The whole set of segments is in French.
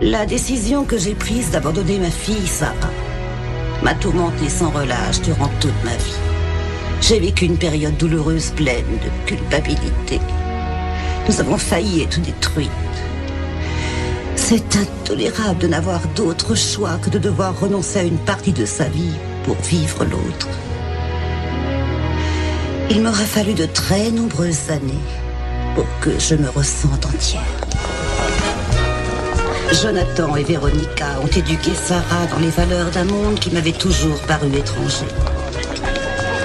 La décision que j'ai prise d'abandonner ma fille, Sarah, m'a tourmentée sans relâche durant toute ma vie. J'ai vécu une période douloureuse pleine de culpabilité. Nous avons failli être détruites. C'est intolérable de n'avoir d'autre choix que de devoir renoncer à une partie de sa vie pour vivre l'autre. Il m'aura fallu de très nombreuses années pour que je me ressente entière. Jonathan et Véronica ont éduqué Sarah dans les valeurs d'un monde qui m'avait toujours paru étranger.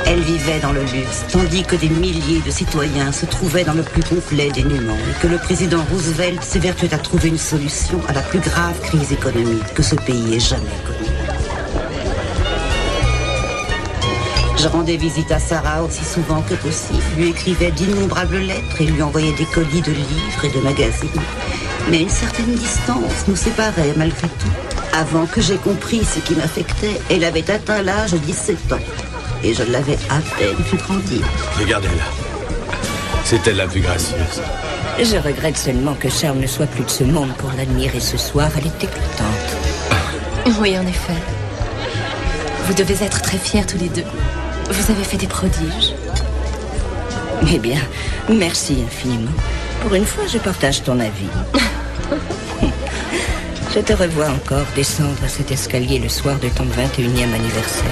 Elle vivait dans le luxe, tandis que des milliers de citoyens se trouvaient dans le plus complet dénuement et que le président Roosevelt s'évertuait à trouver une solution à la plus grave crise économique que ce pays ait jamais connue. Je rendais visite à Sarah aussi souvent que possible, lui écrivais d'innombrables lettres et lui envoyais des colis de livres et de magazines. Mais une certaine distance nous séparait malgré tout. Avant que j'aie compris ce qui m'affectait, elle avait atteint l'âge de 17 ans. Et je l'avais à peine vu grandir. Regardez-la. C'est elle la plus gracieuse. Je regrette seulement que Charles ne soit plus de ce monde pour l'admirer ce soir. Elle est éclatante. Oui, en effet. Vous devez être très fiers tous les deux. Vous avez fait des prodiges. Eh bien, merci infiniment. Pour une fois, je partage ton avis. Je te revois encore descendre cet escalier le soir de ton 21e anniversaire.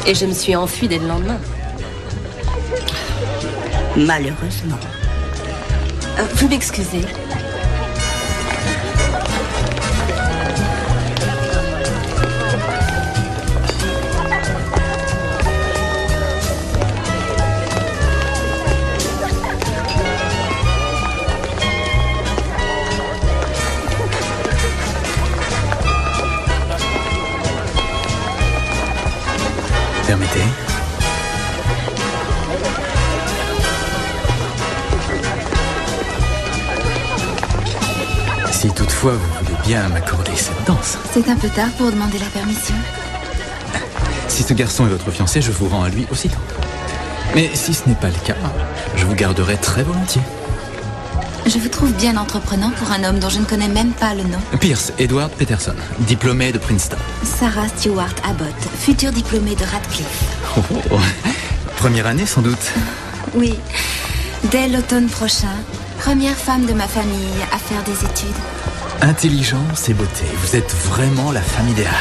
Et je me suis enfuie dès le lendemain. Malheureusement. Vous m'excusez. Permettez. Si toutefois vous voulez bien m'accorder cette danse. C'est un peu tard pour demander la permission. Si ce garçon est votre fiancé, je vous rends à lui aussitôt. Mais si ce n'est pas le cas, je vous garderai très volontiers. Je vous trouve bien entreprenant pour un homme dont je ne connais même pas le nom. Pierce Edward Peterson, diplômé de Princeton. Sarah Stewart Abbott, future diplômée de Radcliffe. Oh. Première année sans doute. Oui, dès l'automne prochain, première femme de ma famille à faire des études. Intelligence et beauté, vous êtes vraiment la femme idéale.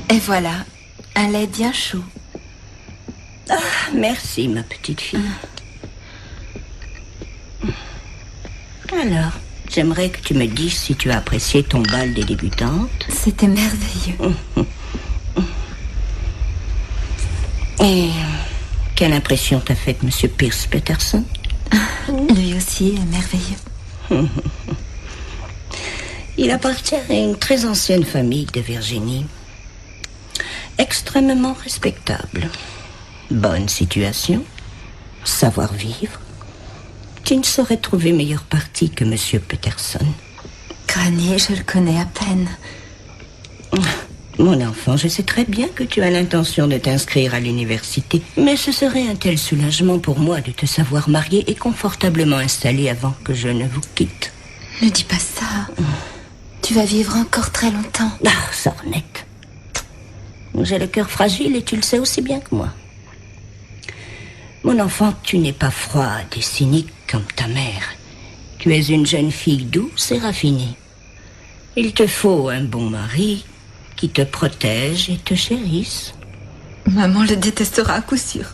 Et voilà, un lait bien chaud. Ah, merci, ma petite fille. Alors, j'aimerais que tu me dises si tu as apprécié ton bal des débutantes. C'était merveilleux. Et quelle impression t'a faite Monsieur Pierce Peterson? Lui aussi est merveilleux. Il appartient à une très ancienne famille de Virginie. Extrêmement respectable. Bonne situation. Savoir-vivre. Tu ne saurais trouver meilleur parti que Monsieur Peterson. Granny, je le connais à peine. Mon enfant, je sais très bien que tu as l'intention de t'inscrire à l'université. Mais ce serait un tel soulagement pour moi de te savoir mariée et confortablement installée avant que je ne vous quitte. Ne dis pas ça. Tu vas vivre encore très longtemps. Ah, sornette. J'ai le cœur fragile et tu le sais aussi bien que moi. Mon enfant, tu n'es pas froide et cynique comme ta mère. Tu es une jeune fille douce et raffinée. Il te faut un bon mari qui te protège et te chérisse. Maman le détestera à coup sûr.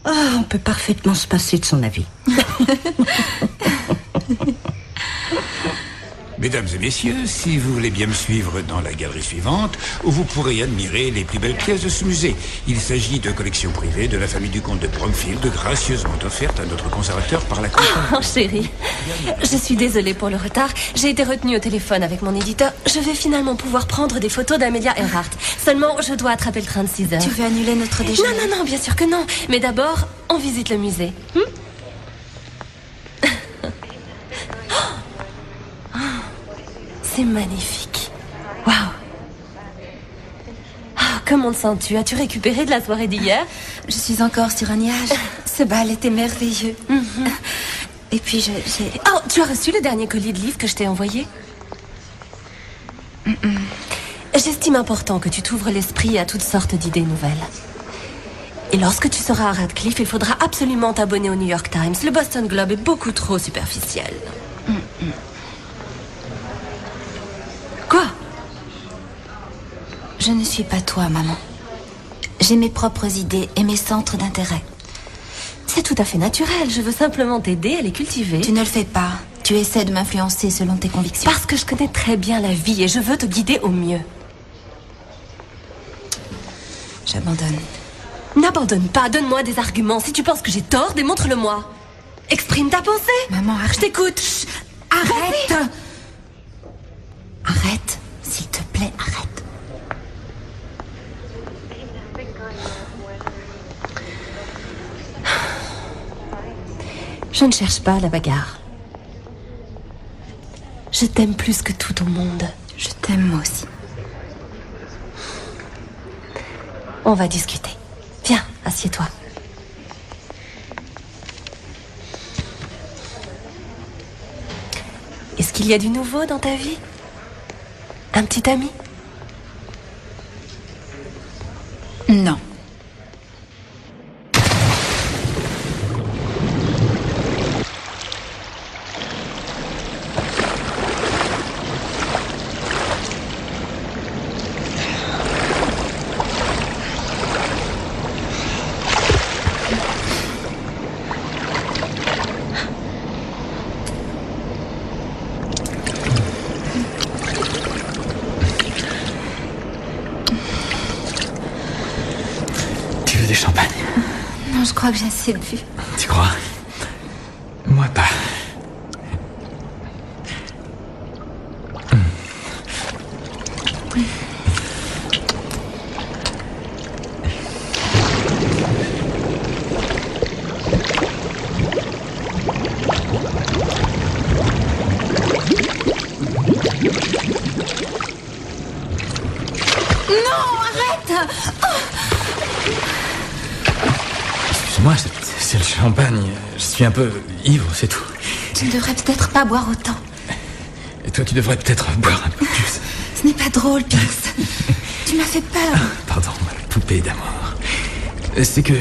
Ah, on peut parfaitement se passer de son avis. Mesdames et messieurs, si vous voulez bien me suivre dans la galerie suivante, où vous pourrez admirer les plus belles pièces de ce musée. Il s'agit de collections privées de la famille du comte de Bromfield, gracieusement offertes à notre conservateur par la compagnie. Oh, chérie, je suis désolée pour le retard. J'ai été retenue au téléphone avec mon éditeur. Je vais finalement pouvoir prendre des photos d'Amelia Earhart. Seulement, je dois attraper le train de 6 heures. Tu veux annuler notre déjeuner? Non, bien sûr que non. Mais d'abord, on visite le musée. C'est magnifique. Waouh. Comment te sens-tu? As-tu récupéré de la soirée d'hier? Je suis encore sur un nuage. Ce bal était merveilleux. Et puis j'ai... Oh, tu as reçu le dernier colis de livres que je t'ai envoyé? J'estime important que tu t'ouvres l'esprit à toutes sortes d'idées nouvelles. Et lorsque tu seras à Radcliffe, il faudra absolument t'abonner au New York Times. Le Boston Globe est beaucoup trop superficiel. Quoi? Je ne suis pas toi, maman. J'ai mes propres idées et mes centres d'intérêt. C'est tout à fait naturel. Je veux simplement t'aider à les cultiver. Tu ne le fais pas. Tu essaies de m'influencer selon tes convictions. Parce que je connais très bien la vie et je veux te guider au mieux. J'abandonne. N'abandonne pas, donne-moi des arguments. Si tu penses que j'ai tort, démontre-le-moi. Exprime ta pensée. Maman, arrête. Je t'écoute. Chut. Arrête. Arrête, s'il te plaît, arrête. Je ne cherche pas la bagarre. Je t'aime plus que tout au monde. Je t'aime moi aussi. On va discuter. Viens, assieds-toi. Est-ce qu'il y a du nouveau dans ta vie? Un petit ami? Non. Des champagnes. Non, je crois que j'ai assez bu. Tu crois? Moi pas. Excuse-moi, c'est le champagne. Je suis un peu ivre, c'est tout. Tu ne devrais peut-être pas boire autant. Et toi, tu devrais peut-être boire un peu plus. Ce n'est pas drôle, Pierce. Tu m'as fait peur. Pardon, ma poupée d'amour. C'est que...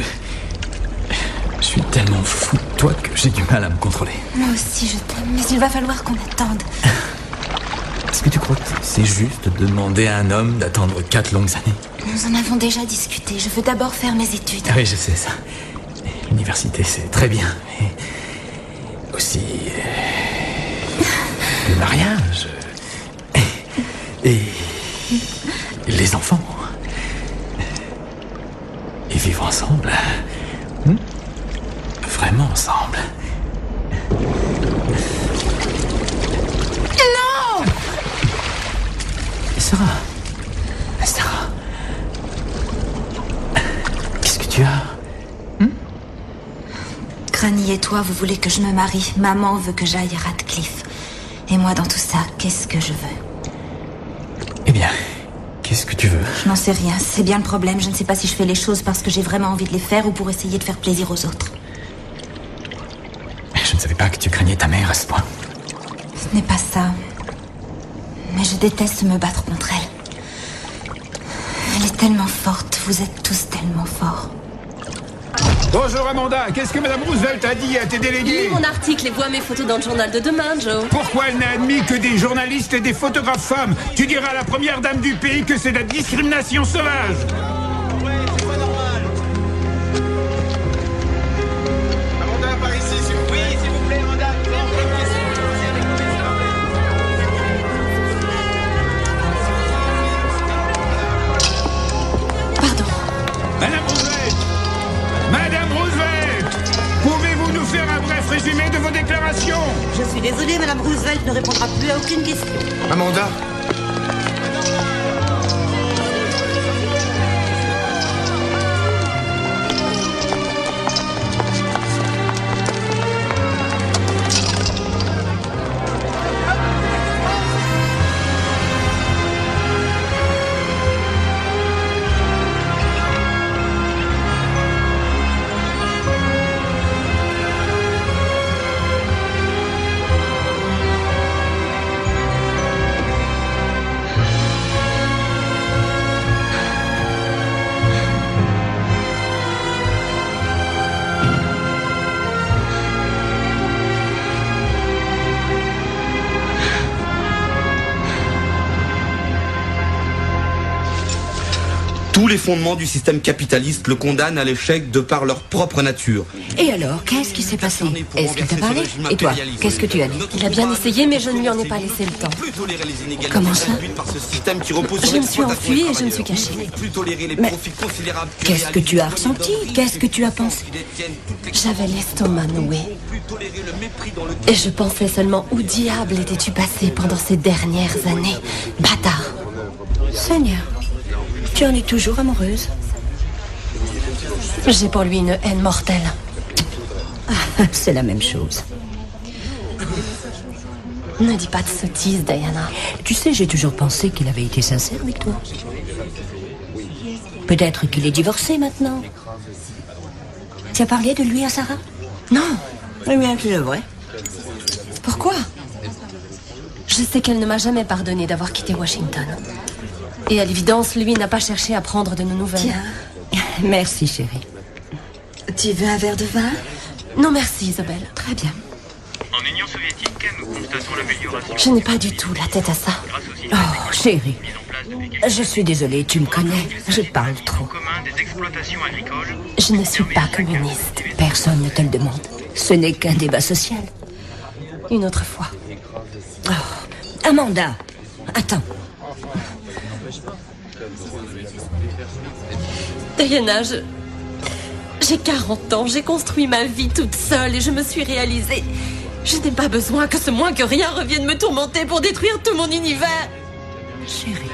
je suis tellement fou de toi que j'ai du mal à me contrôler. Moi aussi, je t'aime, mais il va falloir qu'on attende. Est-ce que tu crois que c'est juste de demander à un homme d'attendre 4 longues années? Nous en avons déjà discuté. Je veux d'abord faire mes études. Ah oui, je sais ça. L'université, c'est très bien. Mais aussi... le mariage. Et les enfants. Et vivre ensemble. Vraiment ensemble. Non! Sarah. Qu'est-ce que tu as? Granny et toi, vous voulez que je me marie. Maman veut que j'aille à Radcliffe. Et moi, dans tout ça, qu'est-ce que je veux? Eh bien, qu'est-ce que tu veux? Je n'en sais rien. C'est bien le problème. Je ne sais pas si je fais les choses parce que j'ai vraiment envie de les faire ou pour essayer de faire plaisir aux autres. Je ne savais pas que tu craignais ta mère à ce point. Ce n'est pas ça. Mais je déteste me battre contre elle. Elle est tellement forte. Vous êtes tous tellement forts. Bonjour Amanda, qu'est-ce que Madame Roosevelt a dit à tes délégués? Lis mon article et vois mes photos dans le journal de demain, Joe. Pourquoi elle n'a admis que des journalistes et des photographes femmes? Tu diras à la première dame du pays que c'est de la discrimination sauvage. Ouais, c'est pas normal. Amanda, par ici, s'il vous plaît. Oui, s'il vous plaît, madame. bref résumé de vos déclarations. Je suis désolée, Madame Roosevelt ne répondra plus à aucune question. Amanda, tous les fondements du système capitaliste le condamnent à l'échec de par leur propre nature. Et alors, qu'est-ce qui s'est passé? Est-ce qu'il t'a parlé? Et toi, qu'est-ce que tu as dit? Il a bien essayé, mais je ne lui en ai pas laissé le temps. Comment ça? Je me suis enfuie et je me suis cachée. Mais qu'est-ce que tu as ressenti? Qu'est-ce que tu as pensé? J'avais l'estomac noué. Et je pensais seulement où diable étais-tu passé pendant ces dernières années, bâtard. Seigneur, tu en es toujours amoureuse? J'ai pour lui une haine mortelle. Ah, c'est la même chose. Ne dis pas de sottises, Diana. Tu sais, j'ai toujours pensé qu'il avait été sincère avec toi. Peut-être qu'il est divorcé maintenant. Tu as parlé de lui à Sarah? Non. Eh bien, tu devrais. Pourquoi? Je sais qu'elle ne m'a jamais pardonné d'avoir quitté Washington. Et à l'évidence, lui n'a pas cherché à prendre de nos nouvelles. Tiens. Merci, chérie. Tu veux un verre de vin? Non, merci, Isabelle. Très bien. En Union soviétique, nous constatons l'amélioration. Je n'ai pas du tout la tête à ça. Oh, chérie. Je suis désolée, tu me connais. Je parle trop. Des exploitations agricoles. Je ne suis pas communiste. Personne ne te le demande. Ce n'est qu'un débat social. Une autre fois. Oh. Amanda, attends. Diana, j'ai 40 ans, j'ai construit ma vie toute seule et je me suis réalisée. Je n'ai pas besoin que ce moins que rien revienne me tourmenter pour détruire tout mon univers. Chérie.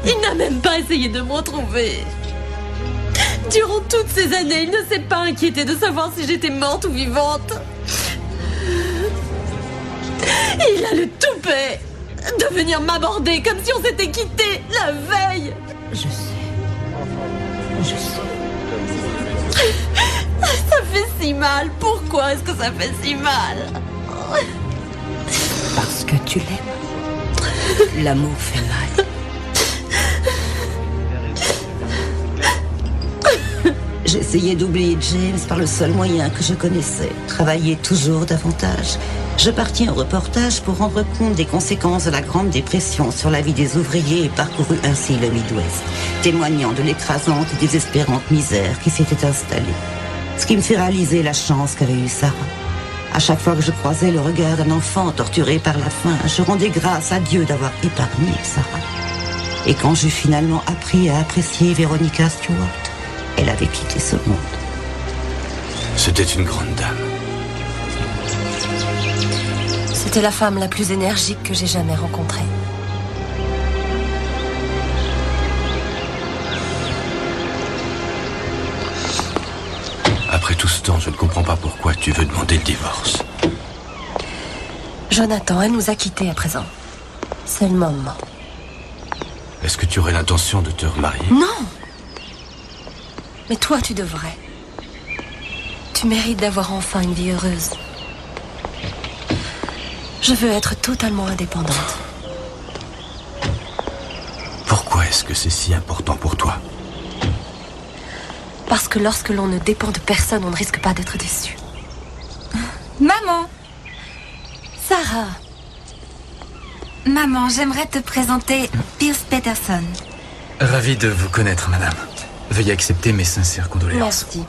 Il n'a même pas essayé de me retrouver. Durant toutes ces années, il ne s'est pas inquiété de savoir si j'étais morte ou vivante. Il a le toupet de venir m'aborder comme si on s'était quitté la veille. Je sais. Je sais. Ça fait si mal. Pourquoi est-ce que ça fait si mal? Parce que tu l'aimes. L'amour fait mal. J'essayais d'oublier James par le seul moyen que je connaissais. Travailler toujours davantage. Je partis en reportage pour rendre compte des conséquences de la Grande Dépression sur la vie des ouvriers et parcourus ainsi le Midwest, témoignant de l'écrasante et désespérante misère qui s'était installée. Ce qui me fait réaliser la chance qu'avait eue Sarah. À chaque fois que je croisais le regard d'un enfant torturé par la faim, je rendais grâce à Dieu d'avoir épargné Sarah. Et quand j'eus finalement appris à apprécier Veronica Stewart, elle avait quitté ce monde. C'était une grande dame. C'était la femme la plus énergique que j'ai jamais rencontrée. Après tout ce temps, je ne comprends pas pourquoi tu veux demander le divorce. Jonathan, elle nous a quittés à présent. C'est le moment. Est-ce que tu aurais l'intention de te remarier? Non! Mais toi, tu devrais. Tu mérites d'avoir enfin une vie heureuse. Je veux être totalement indépendante. Pourquoi est-ce que c'est si important pour toi? Parce que lorsque l'on ne dépend de personne, on ne risque pas d'être déçu. Maman! Sarah! Maman, j'aimerais te présenter Pierce Peterson. Ravi de vous connaître, madame. Veuillez accepter mes sincères condoléances. Merci.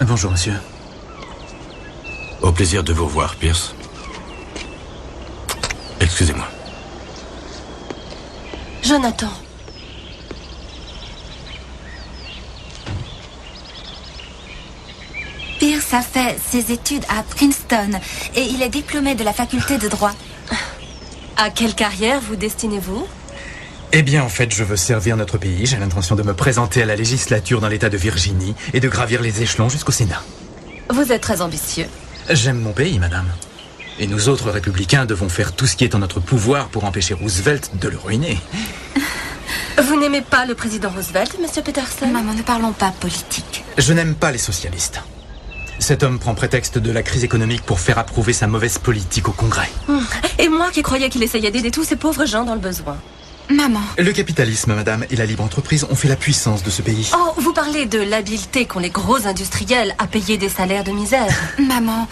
Bonjour, monsieur. Au plaisir de vous voir, Pierce. Excusez-moi. Jonathan. Pierce a fait ses études à Princeton et il est diplômé de la faculté de droit. À quelle carrière vous destinez-vous? Eh bien, en fait, je veux servir notre pays. J'ai l'intention de me présenter à la législature dans l'État de Virginie et de gravir les échelons jusqu'au Sénat. Vous êtes très ambitieux. J'aime mon pays, madame. Et nous autres républicains devons faire tout ce qui est en notre pouvoir pour empêcher Roosevelt de le ruiner. Vous n'aimez pas le président Roosevelt, monsieur Peterson? Maman, ne parlons pas politique. Je n'aime pas les socialistes. Cet homme prend prétexte de la crise économique pour faire approuver sa mauvaise politique au Congrès. Et moi qui croyais qu'il essayait d'aider tous ces pauvres gens dans le besoin. Maman. Le capitalisme, madame, et la libre entreprise ont fait la puissance de ce pays. Oh, vous parlez de l'habileté qu'ont les gros industriels à payer des salaires de misère. Maman,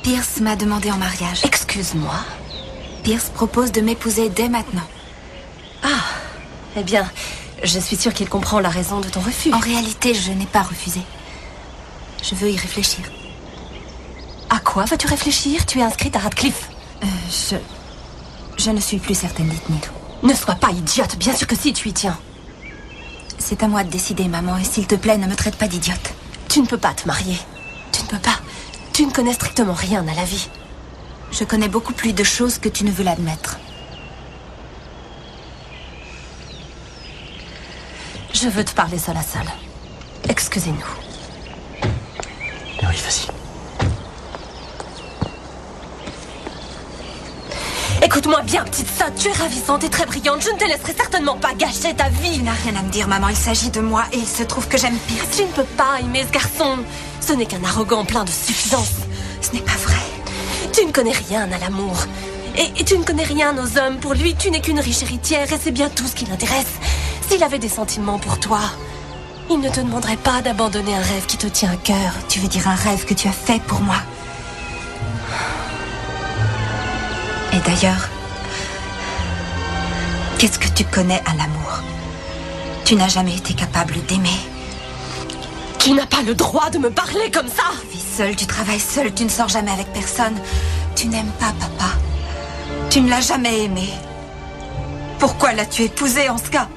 Pierce m'a demandé en mariage. Excuse-moi. Pierce propose de m'épouser dès maintenant. Ah, eh bien, je suis sûre qu'il comprend la raison de ton refus. En réalité, je n'ai pas refusé. Je veux y réfléchir. À quoi veux-tu réfléchir? Tu es inscrite à Radcliffe. Je ne suis plus certaine, dites-nous. Ne sois pas idiote, bien sûr que si, tu y tiens. C'est à moi de décider, maman, et s'il te plaît, ne me traite pas d'idiote. Tu ne peux pas te marier. Tu ne peux pas. Tu ne connais strictement rien à la vie. Je connais beaucoup plus de choses que tu ne veux l'admettre. Je veux te parler seul à seul. Excusez-nous. Oui, vas-y. Écoute-moi bien, petite sotte, tu es ravissante et très brillante. Je ne te laisserai certainement pas gâcher ta vie. Tu n'as rien à me dire, maman. Il s'agit de moi et il se trouve que j'aime Pierce. Tu ne peux pas aimer ce garçon. Ce n'est qu'un arrogant plein de suffisance. Ce n'est pas vrai. Tu ne connais rien à l'amour. Et tu ne connais rien aux hommes. Pour lui, tu n'es qu'une riche héritière et c'est bien tout ce qui l'intéresse. S'il avait des sentiments pour toi, il ne te demanderait pas d'abandonner un rêve qui te tient à cœur. Tu veux dire un rêve que tu as fait pour moi? Et d'ailleurs, qu'est-ce que tu connais à l'amour? Tu n'as jamais été capable d'aimer. Tu n'as pas le droit de me parler comme ça. Tu vis seule, tu travailles seule, tu ne sors jamais avec personne. Tu n'aimes pas papa. Tu ne l'as jamais aimé. Pourquoi l'as-tu épousé en ce cas?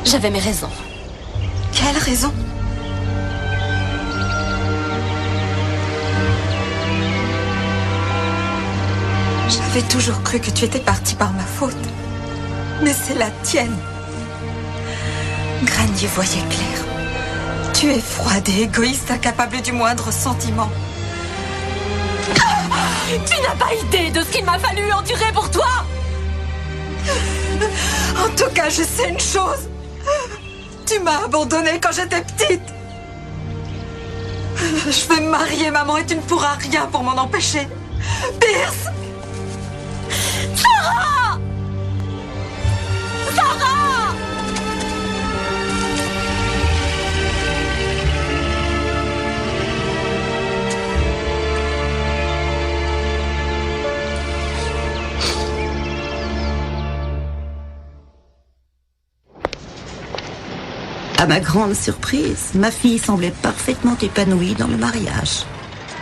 J'avais mes raisons. Quelle raison? J'avais toujours cru que tu étais partie par ma faute. Mais c'est la tienne. Granier voyait clair. Tu es froide et égoïste, incapable du moindre sentiment. Tu n'as pas idée de ce qu'il m'a fallu endurer pour toi. En tout cas, je sais une chose. Tu m'as abandonnée quand j'étais petite. Je vais me marier, maman, et tu ne pourras rien pour m'en empêcher. Pierce! Sarah! Sarah! À ma grande surprise, ma fille semblait parfaitement épanouie dans le mariage.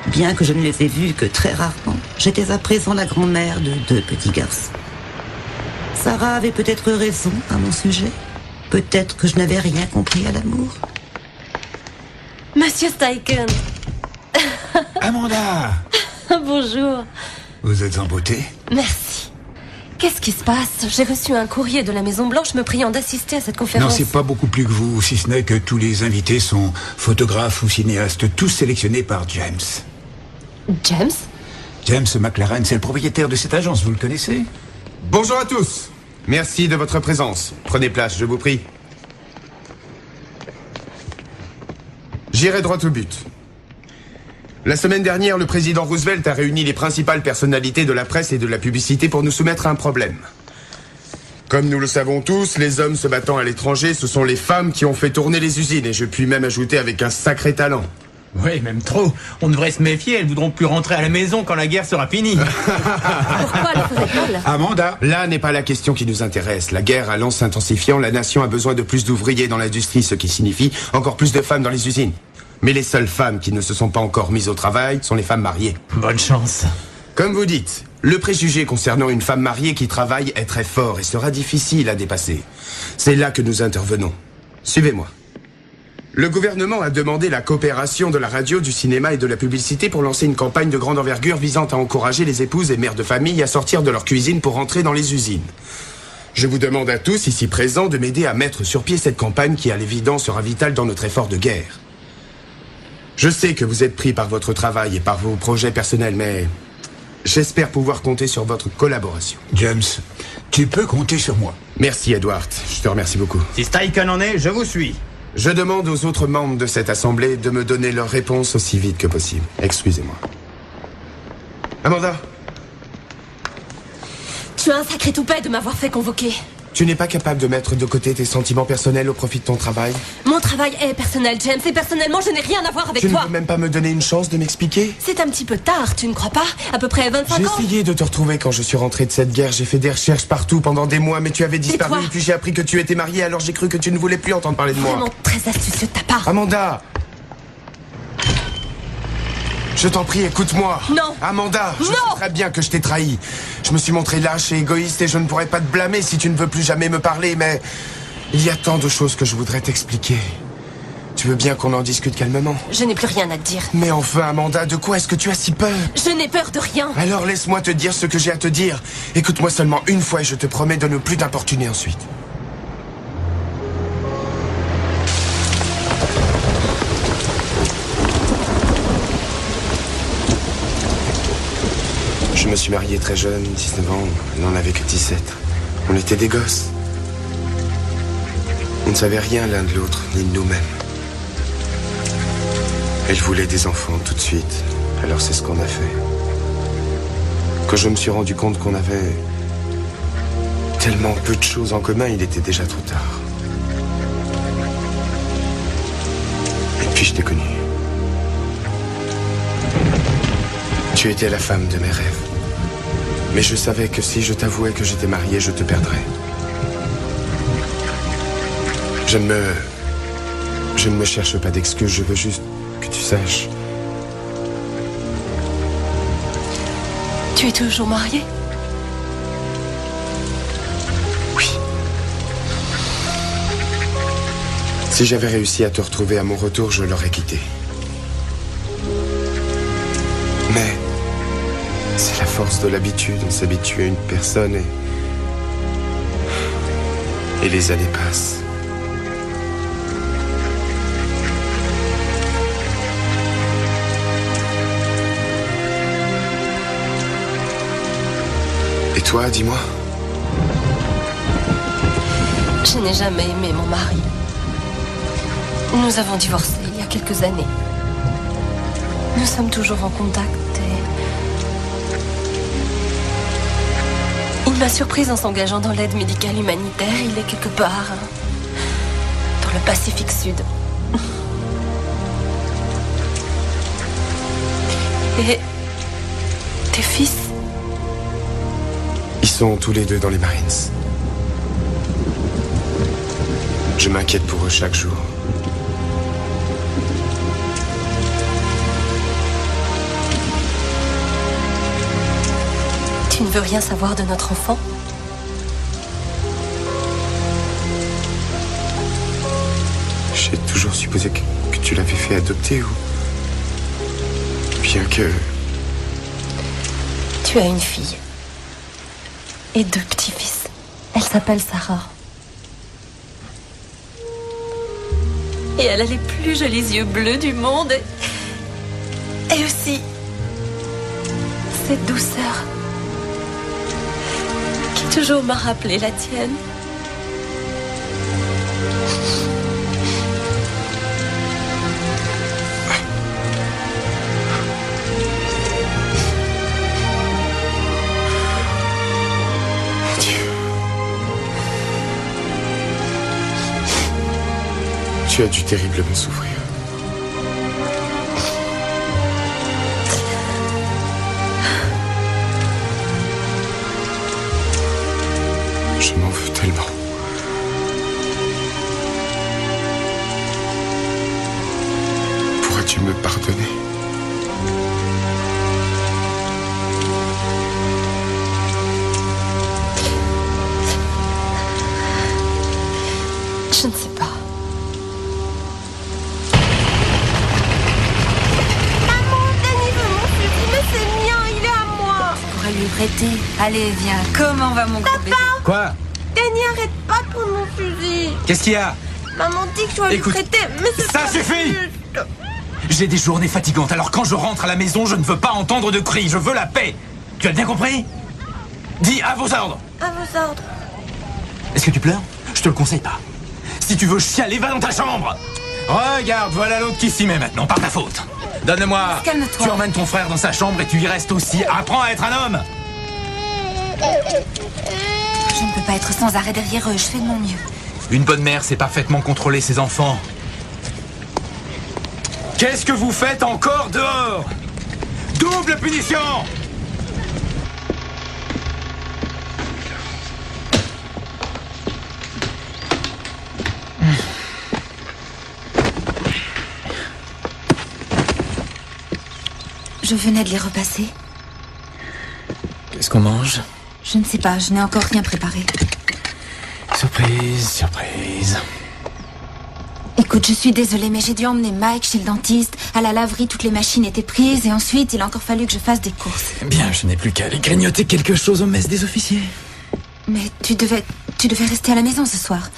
Bien que je ne les ai vus que très rarement, j'étais à présent la grand-mère de 2 petits garçons. Sarah avait peut-être raison à mon sujet. Peut-être que je n'avais rien compris à l'amour. Monsieur Steichen. Amanda! Bonjour. Vous êtes en beauté? Merci. Qu'est-ce qui se passe? J'ai reçu un courrier de la Maison-Blanche me priant d'assister à cette conférence. Non, c'est pas beaucoup plus que vous, si ce n'est que tous les invités sont photographes ou cinéastes, tous sélectionnés par James. James? James McLaren, c'est le propriétaire de cette agence, vous le connaissez? Bonjour à tous. Merci de votre présence. Prenez place, je vous prie. J'irai droit au but. La semaine dernière, le président Roosevelt a réuni les principales personnalités de la presse et de la publicité pour nous soumettre à un problème. Comme nous le savons tous, les hommes se battant à l'étranger, ce sont les femmes qui ont fait tourner les usines, et je puis même ajouter avec un sacré talent. Oui, même trop. On devrait se méfier, elles voudront plus rentrer à la maison quand la guerre sera finie. Pourquoi le ferait-elle? Amanda? Là n'est pas la question qui nous intéresse. La guerre allant s'intensifiant, la nation a besoin de plus d'ouvriers dans l'industrie, ce qui signifie encore plus de femmes dans les usines. Mais les seules femmes qui ne se sont pas encore mises au travail sont les femmes mariées. Bonne chance. Comme vous dites, Le préjugé concernant une femme mariée qui travaille est très fort et sera difficile à dépasser. C'est là que nous intervenons. Suivez-moi. Le gouvernement a demandé la coopération de la radio, du cinéma et de la publicité pour lancer une campagne de grande envergure visant à encourager les épouses et mères de famille à sortir de leur cuisine pour entrer dans les usines. Je vous demande à tous ici présents de m'aider à mettre sur pied cette campagne qui, à l'évidence, sera vitale dans notre effort de guerre. Je sais que vous êtes pris par votre travail et par vos projets personnels, mais j'espère pouvoir compter sur votre collaboration. James, tu peux compter sur moi. Merci, Edward. Je te remercie beaucoup. Si Steichen en est, je vous suis. Je demande aux autres membres de cette assemblée de me donner leur réponse aussi vite que possible. Excusez-moi. Amanda, Tu as un sacré toupet de m'avoir fait convoquer. tu n'es pas capable de mettre de côté tes sentiments personnels au profit de ton travail? Mon travail est personnel, James, et personnellement, je n'ai rien à voir avec Tu toi. ne peux même pas me donner une chance de m'expliquer? C'est un petit peu tard, tu ne crois pas? À peu près 25 J'ai ans. essayé de te retrouver quand je suis rentré de cette guerre. J'ai fait des recherches partout pendant des mois, mais tu avais disparu. toi Et puis j'ai appris que tu étais mariée, alors j'ai cru que tu ne voulais plus entendre parler de moi. Vraiment très astucieux de ta part. Amanda! Je t'en prie, écoute-moi. Non. Amanda, je sais très bien que je t'ai trahi. Je me suis montré lâche et égoïste et je ne pourrais pas te blâmer si tu ne veux plus jamais me parler, mais il y a tant de choses que je voudrais t'expliquer. Tu veux bien qu'on en discute calmement? Je n'ai plus rien à te dire. Mais enfin, Amanda, de quoi est-ce que tu as si peur? Je n'ai peur de rien. Alors laisse-moi te dire ce que j'ai à te dire. Écoute-moi seulement une fois et je te promets de ne plus t'importuner ensuite. Je me suis marié très jeune, 19 ans. Elle n'en avait que 17. On était des gosses. On ne savait rien l'un de l'autre, ni de nous-mêmes. Elle voulait des enfants tout de suite. Alors c'est ce qu'on a fait. Quand je me suis rendu compte qu'on avait tellement peu de choses en commun, il était déjà trop tard. Et puis je t'ai connu. Tu étais la femme de mes rêves. Mais je savais que si je t'avouais que j'étais marié, je te perdrais. Je ne me cherche pas d'excuses, je veux juste que tu saches. Tu es toujours marié? Oui. Si j'avais réussi à te retrouver à mon retour, je l'aurais quitté. Mais c'est la force de l'habitude. On s'habitue à une personne et les années passent. Et toi, dis-moi? Je n'ai jamais aimé mon mari. Nous avons divorcé il y a quelques années. Nous sommes toujours en contact et... Il m'a surprise en s'engageant dans l'aide médicale humanitaire. Il est quelque part dans le Pacifique Sud. Et tes fils? Ils sont tous les deux dans les Marines. Je m'inquiète pour eux chaque jour. Tu ne veux rien savoir de notre enfant? J'ai toujours supposé que tu l'avais fait adopter ou... Bien que... Tu as une fille. Et 2 petits-fils. Elle s'appelle Sarah. Et elle a les plus jolis yeux bleus du monde. Et aussi... cette douceur... qui toujours m'a rappelé la tienne. Tu as dû terriblement souffrir. Je m'en veux tellement. Pourrais-tu me pardonner? Je ne sais pas. Maman, Danny veut mon fusil, mais c'est le mien, il est à moi. Tu pourrais lui prêter. Allez, viens. Comment va mon gros bébé? Quoi? Danny, arrête pas de prendre mon fusil. Qu'est-ce qu'il y a? Maman dit que je dois lui Écoute, prêter, mais c'est ça pas suffit. juste. J'ai des journées fatigantes, alors quand je rentre à la maison, je ne veux pas entendre de cris, je veux la paix. Tu as bien compris? Dis à vos ordres. À vos ordres. Est-ce que tu pleures? Je te le conseille pas. Si tu veux chialer, va dans ta chambre. Regarde, voilà l'autre qui s'y met maintenant, par ta faute. Donne-le-moi. Calme-toi. Tu emmènes ton frère dans sa chambre et tu y restes aussi. Apprends à être un homme. Je ne peux pas être sans arrêt derrière eux, je fais de mon mieux. Une bonne mère sait parfaitement contrôler ses enfants. Qu'est-ce que vous faites encore dehors? Double punition! Je venais de les repasser. Qu'est-ce qu'on mange? Je ne sais pas, je n'ai encore rien préparé. Surprise, surprise. Écoute, je suis désolée, mais j'ai dû emmener Mike chez le dentiste. À la laverie, toutes les machines étaient prises et ensuite, il a encore fallu que je fasse des courses. Bien, je n'ai plus qu'à aller grignoter quelque chose aux messes des officiers. Mais tu devais rester à la maison ce soir.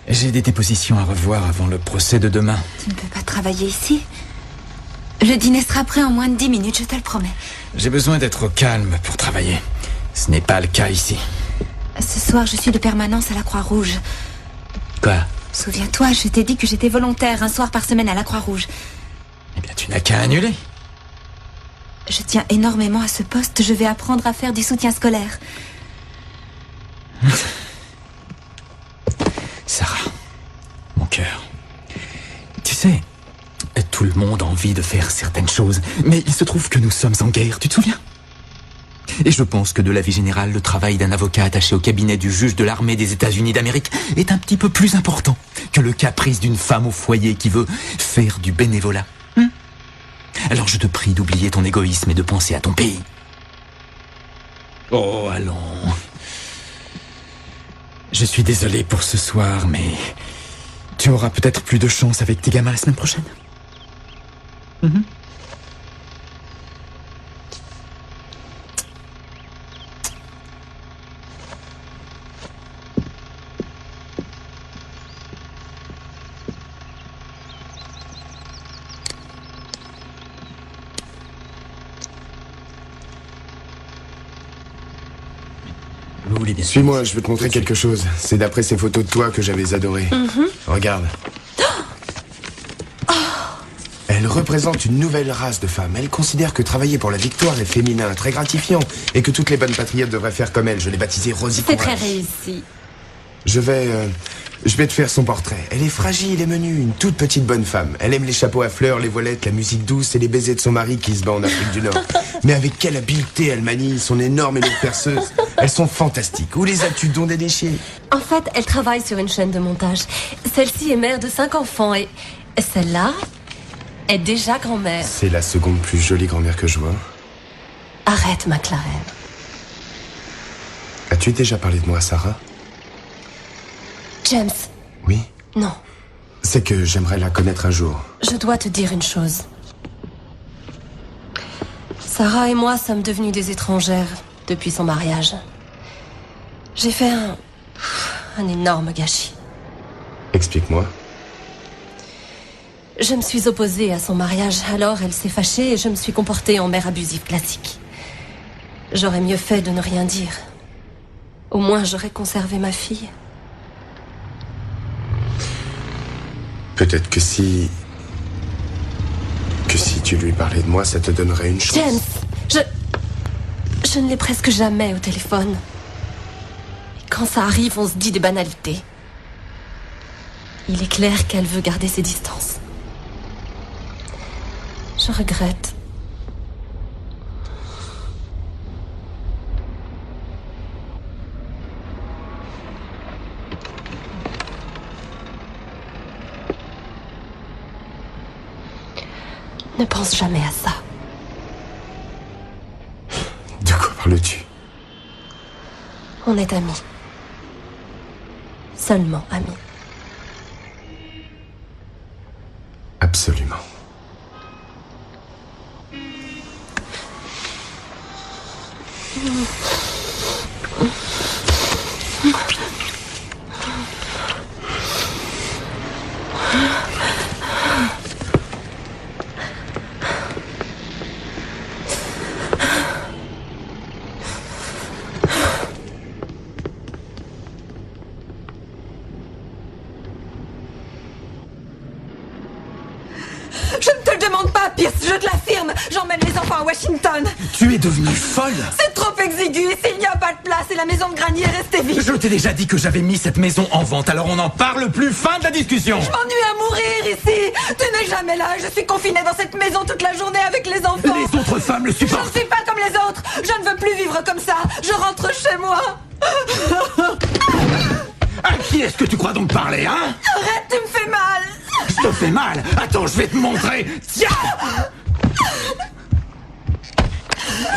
J'ai des dépositions à revoir avant le procès de demain. Tu ne peux pas travailler ici. Le dîner sera prêt en moins de 10 minutes, je te le promets. J'ai besoin d'être au calme pour travailler. Ce n'est pas le cas ici. Ce soir, je suis de permanence à la Croix-Rouge. Quoi? Souviens-toi, je t'ai dit que j'étais volontaire un soir par semaine à la Croix-Rouge. Eh bien, tu n'as qu'à annuler. Je tiens énormément à ce poste. Je vais apprendre à faire du soutien scolaire. Sarah, mon cœur. Tu sais, tout le monde a envie de faire certaines choses, mais il se trouve que nous sommes en guerre, tu te souviens? Et je pense que de l'avis général, le travail d'un avocat attaché au cabinet du juge de l'armée des États-Unis d'Amérique est un petit peu plus important que le caprice d'une femme au foyer qui veut faire du bénévolat. Alors je te prie d'oublier ton égoïsme et de penser à ton pays. Oh, allons. Je suis désolé pour ce soir, mais tu auras peut-être plus de chance avec tes gamins la semaine prochaine. Suis-moi, je veux te montrer quelque chose. C'est d'après ces photos de toi que j'avais adoré. Regarde. Elle représente une nouvelle race de femmes. Elle considère que travailler pour la victoire est féminin, très gratifiant, et que toutes les bonnes patriotes devraient faire comme elle. Je l'ai baptisée Rosie C'est Courage. très réussi. Je vais te faire son portrait. Elle est fragile et menue, une toute petite bonne femme. Elle aime les chapeaux à fleurs, les voilettes, la musique douce et les baisers de son mari qui se bat en Afrique du Nord. Mais avec quelle habileté elle manie son énorme et lourde perceuse. Elles sont fantastiques. Où les as-tu donc dénichées? En fait, elle travaille sur une chaîne de montage. Celle-ci est mère de 5 enfants et celle-là est déjà grand-mère. C'est la seconde plus jolie grand-mère que je vois. Arrête, McLaren. As-tu déjà parlé de moi à Sarah? James. Oui. Non. C'est que j'aimerais la connaître un jour. Je dois te dire une chose. Sarah et moi sommes devenues des étrangères depuis son mariage. J'ai fait un énorme gâchis. Explique-moi. Je me suis opposée à son mariage, alors elle s'est fâchée et je me suis comportée en mère abusive classique. J'aurais mieux fait de ne rien dire. Au moins, j'aurais conservé ma fille. Peut-être que si tu lui parlais de moi, ça te donnerait une chance. James, je ne l'ai presque jamais au téléphone. Et quand ça arrive, on se dit des banalités. Il est clair qu'elle veut garder ses distances. Je regrette. Ne pense jamais à ça. De quoi parles-tu? On est amis. Seulement amis. Absolument. Je ne te le demande pas, Pierce, je te l'affirme. J'emmène les enfants à Washington. Tu es devenue folle? C'est trop exigu. S'il n'y a pas de place et la maison de Granier est restée vide. Je t'ai déjà dit que j'avais mis cette maison en vente, alors on n'en parle plus. Fin de la discussion. Je m'ennuie à mourir ici. Tu n'es jamais là. Je suis confinée dans cette maison toute la journée avec les enfants. Les autres femmes le Je supportent. ne suis pas comme les autres. Je ne veux plus vivre comme ça. Je rentre chez moi. À qui est-ce que tu crois donc parler, hein? Arrête, tu me fais mal. Je te fais mal? Attends, je vais te montrer. Tiens!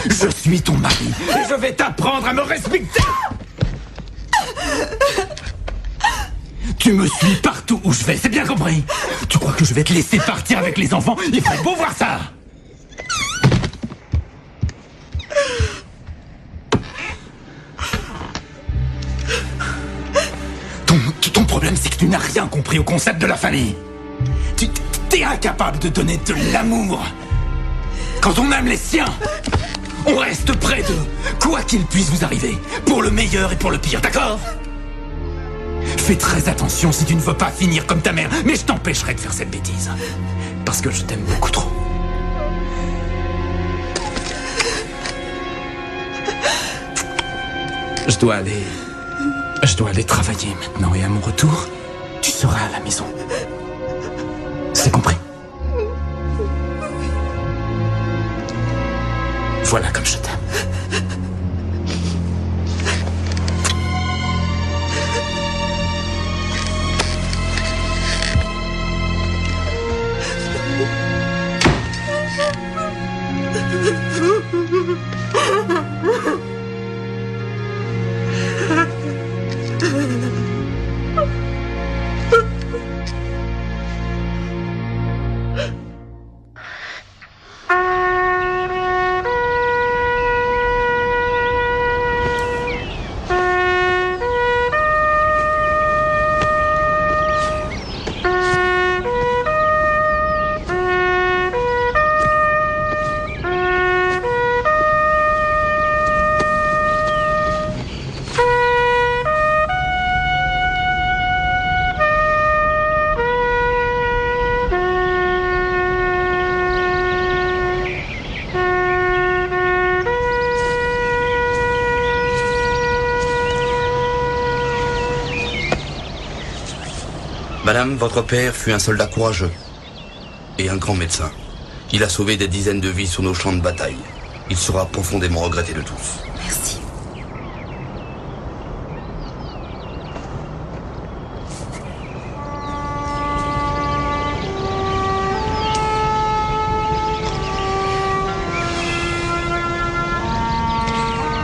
Je suis ton mari et je vais t'apprendre à me respecter. Tu me suis partout où je vais, c'est bien compris? Tu crois que je vais te laisser partir avec les enfants? Il ferait beau voir ça. Ton problème, c'est que tu n'as rien compris au concept de la famille. T'es incapable de donner de l'amour. Quand on aime les siens, on reste près d'eux, quoi qu'il puisse vous arriver, pour le meilleur et pour le pire, d'accord? Fais très attention si tu ne veux pas finir comme ta mère, mais je t'empêcherai de faire cette bêtise. Parce que je t'aime beaucoup trop. Je dois aller travailler maintenant et à mon retour, tu seras à la maison. C'est compris? Voilà comme je t'aime. Madame, votre père fut un soldat courageux et un grand médecin. Il a sauvé des dizaines de vies sur nos champs de bataille. Il sera profondément regretté de tous. Merci.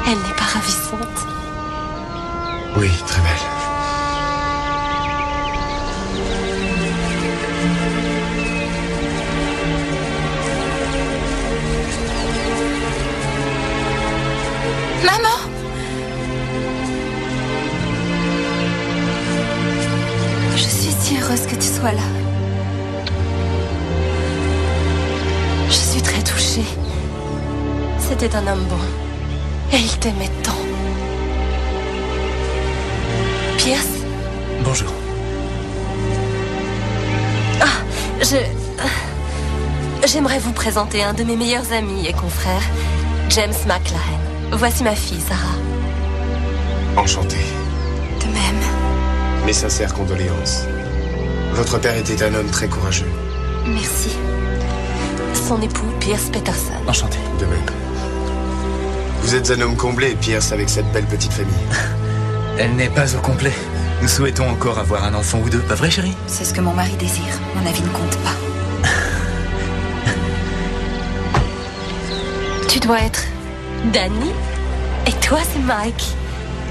Elle n'est pas ravissante? Oui, très belle. Maman! Je suis si heureuse que tu sois là. Je suis très touchée. C'était un homme bon. Et il t'aimait tant. Pierce? Bonjour. J'aimerais vous présenter un de mes meilleurs amis et confrères, James McLaren. Voici ma fille, Sarah. Enchanté. De même. Mes sincères condoléances. Votre père était un homme très courageux. Merci. Son époux, Pierce Peterson. Enchanté. De même. Vous êtes un homme comblé, Pierce, avec cette belle petite famille. Elle n'est pas au complet. Nous souhaitons encore avoir un enfant ou deux, pas vrai, chérie? C'est ce que mon mari désire. Mon avis ne compte pas. Tu dois être Danny? Et toi, c'est Mike.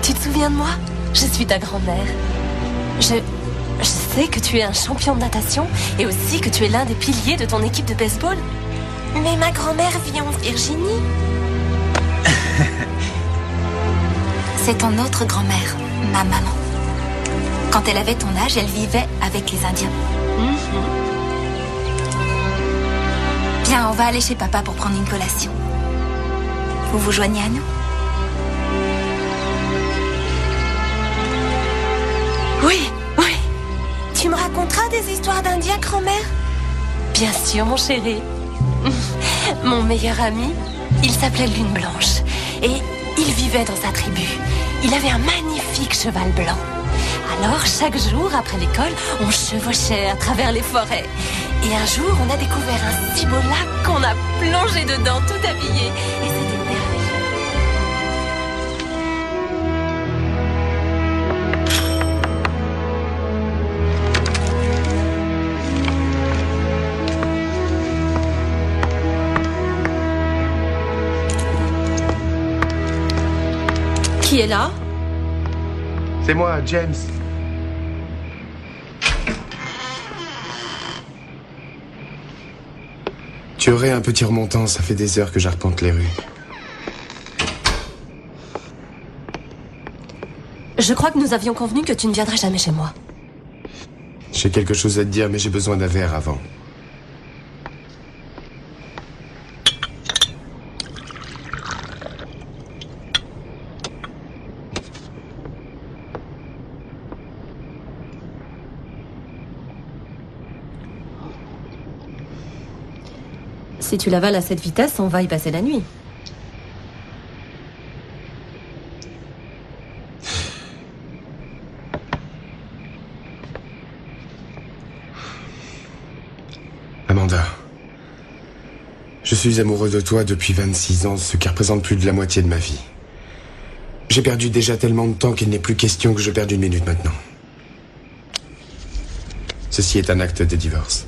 Tu te souviens de moi? Je suis ta grand-mère. Je sais que tu es un champion de natation et aussi que tu es l'un des piliers de ton équipe de baseball. Mais ma grand-mère vit en Virginie. C'est ton autre grand-mère, ma maman. Quand elle avait ton âge, elle vivait avec les Indiens. Viens, on va aller chez papa pour prendre une collation. Vous vous joignez à nous? Oui, oui. Tu me raconteras des histoires d'Indiens, grand-mère? Bien sûr, mon chéri. Mon meilleur ami, il s'appelait Lune Blanche. Et il vivait dans sa tribu. Il avait un magnifique cheval blanc. Alors, chaque jour, après l'école, on chevauchait à travers les forêts. Et un jour, on a découvert un si beau lac qu'on a plongé dedans tout habillé. Et c'était merveilleux. Qui est là? C'est moi, James. Tu aurais un petit remontant, ça fait des heures que j'arpente les rues. Je crois que nous avions convenu que tu ne viendrais jamais chez moi. J'ai quelque chose à te dire, mais j'ai besoin d'un verre avant. Si tu l'avales à cette vitesse, on va y passer la nuit. Amanda, je suis amoureux de toi depuis 26 ans, ce qui représente plus de la moitié de ma vie. J'ai perdu déjà tellement de temps qu'il n'est plus question que je perde une minute maintenant. Ceci est un acte de divorce.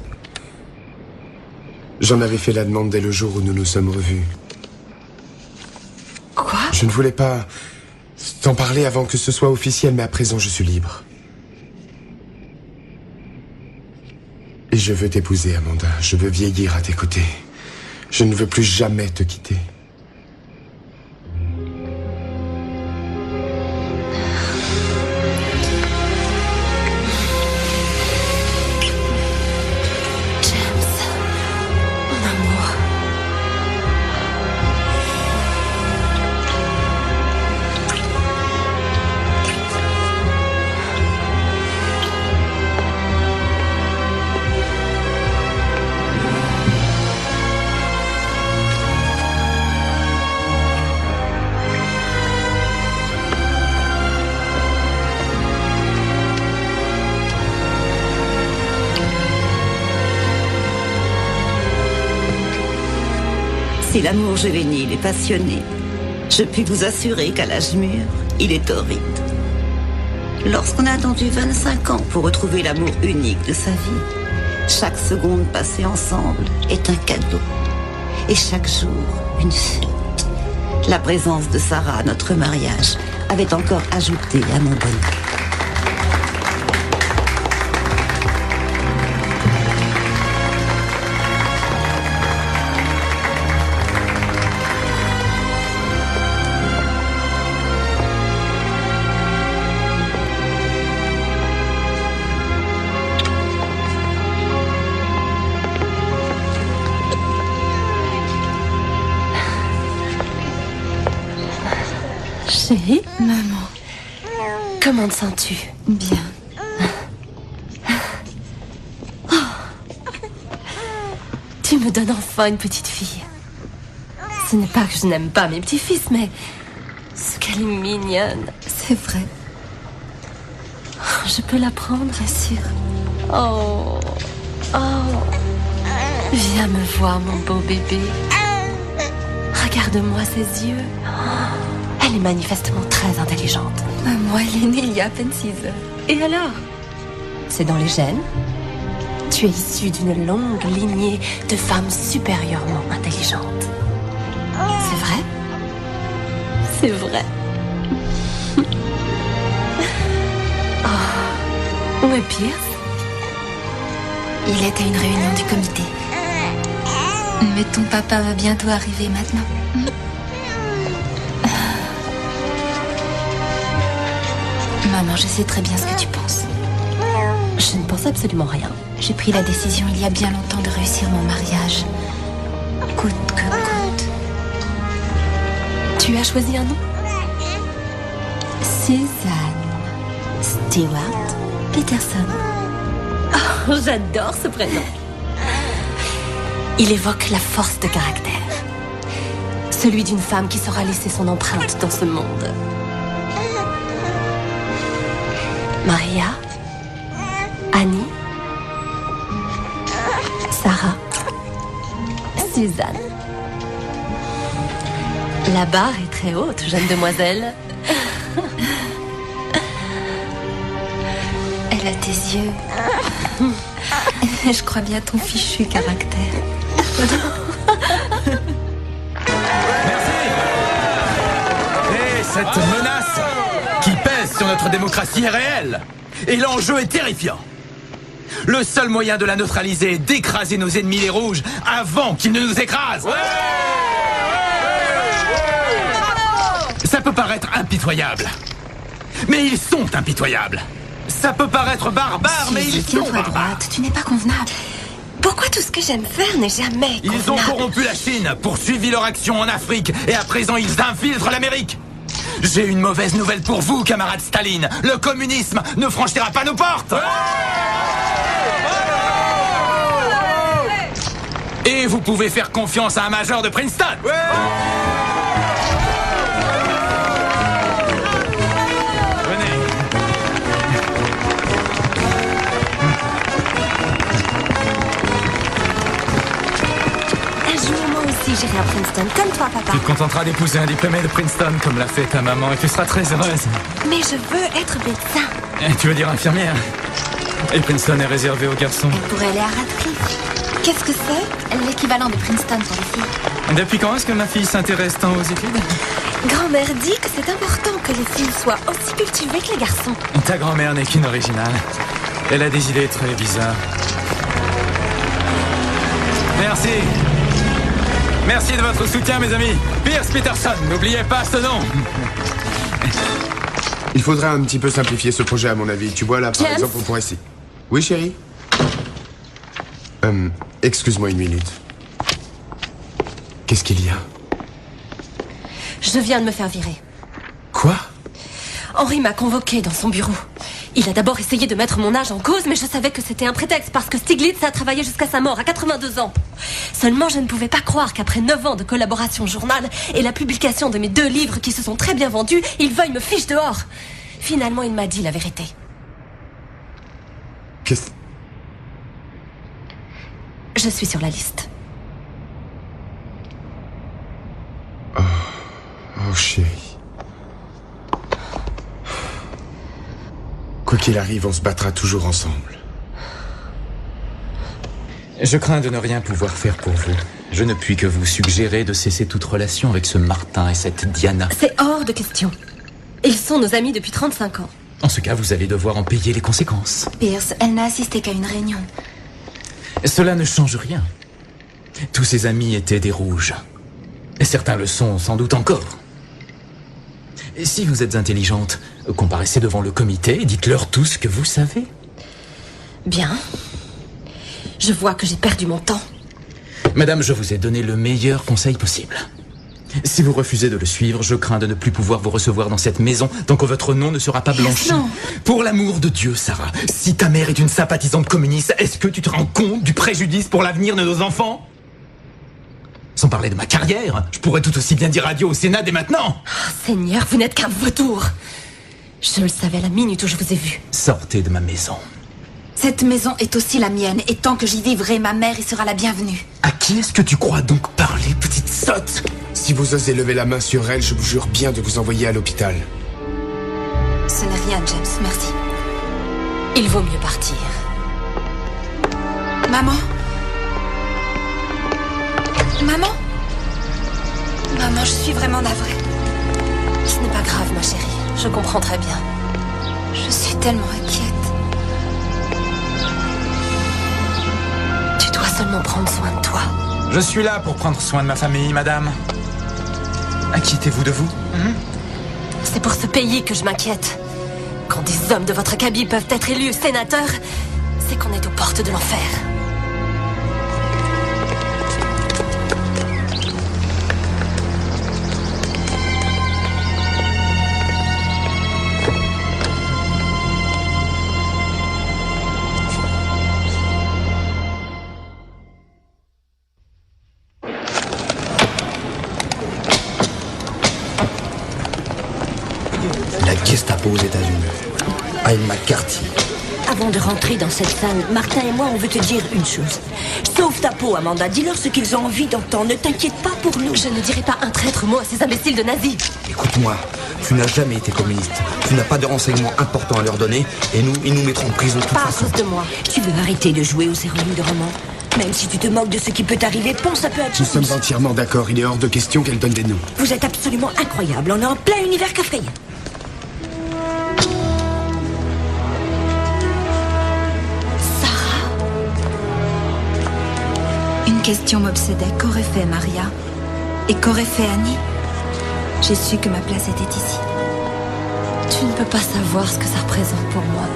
J'en avais fait la demande dès le jour où nous nous sommes revus. Quoi? Je ne voulais pas t'en parler avant que ce soit officiel, mais à présent je suis libre. Et je veux t'épouser, Amanda. Je veux vieillir à tes côtés. Je ne veux plus jamais te quitter. Si l'amour juvénile est passionné, je puis vous assurer qu'à l'âge mûr, il est torride. Lorsqu'on a attendu 25 ans pour retrouver l'amour unique de sa vie, chaque seconde passée ensemble est un cadeau. Et chaque jour, une fête. La présence de Sarah à notre mariage avait encore ajouté à mon bonheur. Chérie? Maman. Comment te sens-tu? Bien. Tu me donnes enfin une petite fille. Ce n'est pas que je n'aime pas mes petits-fils, mais ce qu'elle est mignonne. C'est vrai. Je peux la prendre? Bien sûr. Oh. Viens me voir, mon beau bébé. Regarde-moi ses yeux. Elle est manifestement très intelligente. Maman, elle est née il y a à peine 6 heures. Et alors? C'est dans les gènes. Tu es issue d'une longue lignée de femmes supérieurement intelligentes. C'est vrai? C'est vrai. Où est Pierce? Il est à une réunion du comité. Mais ton papa va bientôt arriver maintenant. Maman, je sais très bien ce que tu penses. Je ne pense absolument rien. J'ai pris la décision il y a bien longtemps de réussir mon mariage. Coûte que coûte. Tu as choisi un nom? Suzanne Stewart Peterson. Oh, j'adore ce prénom. Il évoque la force de caractère. Celui d'une femme qui saura laisser son empreinte dans ce monde. Maria, Annie, Sarah, Suzanne. La barre est très haute, jeune demoiselle. Elle a tes yeux. Je crois bien ton fichu caractère. Merci. Et cette menace qui pèse sur notre démocratie est réelle. Et l'enjeu est terrifiant. Le seul moyen de la neutraliser est d'écraser nos ennemis les rouges avant qu'ils ne nous écrasent. Ça peut paraître impitoyable, mais ils sont impitoyables. Ça peut paraître barbare, mais ils sont barbares. Droite, tu n'es pas convenable. Pourquoi tout ce que j'aime faire n'est jamais convenable? Ils ont corrompu la Chine, poursuivi leur action en Afrique, et à présent ils infiltrent l'Amérique. J'ai une mauvaise nouvelle pour vous, camarade Staline. Le communisme ne franchira pas nos portes. Et vous pouvez faire confiance à un major de Princeton. J'irai à Princeton, comme toi, papa. Tu te contenteras d'épouser un diplômé de Princeton, comme l'a fait ta maman, et tu seras très heureuse. Mais je veux être médecin. Tu veux dire infirmière? Et Princeton est réservé aux garçons. Elle pourrait aller à Radcliffe. Qu'est-ce que c'est? L'équivalent de Princeton pour les filles. Depuis quand est-ce que ma fille s'intéresse tant aux études? Grand-mère dit que c'est important que les filles soient aussi cultivées que les garçons. Ta grand-mère n'est qu'une originale. Elle a des idées très bizarres. Merci. Merci de votre soutien, mes amis. Pierce Peterson, n'oubliez pas ce nom. Il faudrait un petit peu simplifier ce projet, à mon avis. Tu vois, là, par James? exemple, on pourrait ici. Oui, chérie? Excuse-moi une minute. Qu'est-ce qu'il y a? Je viens de me faire virer. Quoi? Henri m'a convoqué dans son bureau. Il a d'abord essayé de mettre mon âge en cause, mais je savais que c'était un prétexte parce que Stiglitz a travaillé jusqu'à sa mort à 82 ans. Seulement, je ne pouvais pas croire qu'après 9 ans de collaboration au journal et la publication de mes 2 livres qui se sont très bien vendus, il veuille me fiche dehors. Finalement, il m'a dit la vérité. Qu'est-ce... Je suis sur la liste. Oh, chérie. Quoi qu'il arrive, on se battra toujours ensemble. Je crains de ne rien pouvoir faire pour vous. Je ne puis que vous suggérer de cesser toute relation avec ce Martin et cette Diana. C'est hors de question. Ils sont nos amis depuis 35 ans. En ce cas, vous allez devoir en payer les conséquences. Pierce, elle n'a assisté qu'à une réunion. Cela ne change rien. Tous ses amis étaient des rouges. Et certains le sont sans doute encore. Et si vous êtes intelligente, comparaissez devant le comité et dites-leur tout ce que vous savez. Bien. Je vois que j'ai perdu mon temps. Madame, je vous ai donné le meilleur conseil possible. Si vous refusez de le suivre, je crains de ne plus pouvoir vous recevoir dans cette maison tant que votre nom ne sera pas blanchi. Non. Pour l'amour de Dieu, Sarah, si ta mère est une sympathisante communiste, est-ce que tu te rends compte du préjudice pour l'avenir de nos enfants? Sans parler de ma carrière, je pourrais tout aussi bien dire adieu au Sénat dès maintenant. Oh, Seigneur, vous n'êtes qu'un vautour. Je le savais à la minute où je vous ai vu. Sortez de ma maison. Cette maison est aussi la mienne, et tant que j'y vivrai, ma mère y sera la bienvenue. À qui est-ce que tu crois donc parler, petite sotte? Si vous osez lever la main sur elle, je vous jure bien de vous envoyer à l'hôpital. Ce n'est rien, James, merci. Il vaut mieux partir. Maman? Maman? Maman, je suis vraiment navrée. Ce n'est pas grave, ma chérie. Je comprends très bien. Je suis tellement inquiète. comment prendre soin de toi. Je suis là pour prendre soin de ma famille, madame. Inquiétez-vous de vous? C'est pour ce pays que je m'inquiète. Quand des hommes de votre acabit peuvent être élus sénateurs, c'est qu'on est aux portes de l'enfer. La Gestapo aux États-Unis. Anne McCarthy. Avant de rentrer dans cette salle, Martin et moi, on veut te dire une chose. Sauve ta peau, Amanda. Dis-leur ce qu'ils ont envie d'entendre. Ne t'inquiète pas pour nous. Je ne dirai pas un traître mot à ces imbéciles de nazis. Écoute-moi, tu n'as jamais été communiste. Tu n'as pas de renseignements importants à leur donner. Et nous, ils nous mettront en prison de toute façon. Pas à cause de moi. Tu veux arrêter de jouer aux héroïnes de roman? Même si tu te moques de ce qui peut t'arriver, pense un peu à Nous sommes entièrement d'accord. Il est hors de question qu'elle donne des noms. Vous êtes absolument incroyable. On est en plein univers kafkaïen. Une question m'obsédait. Qu'aurait fait Maria? Et qu'aurait fait Annie? J'ai su que ma place était ici. Tu ne peux pas savoir ce que ça représente pour moi.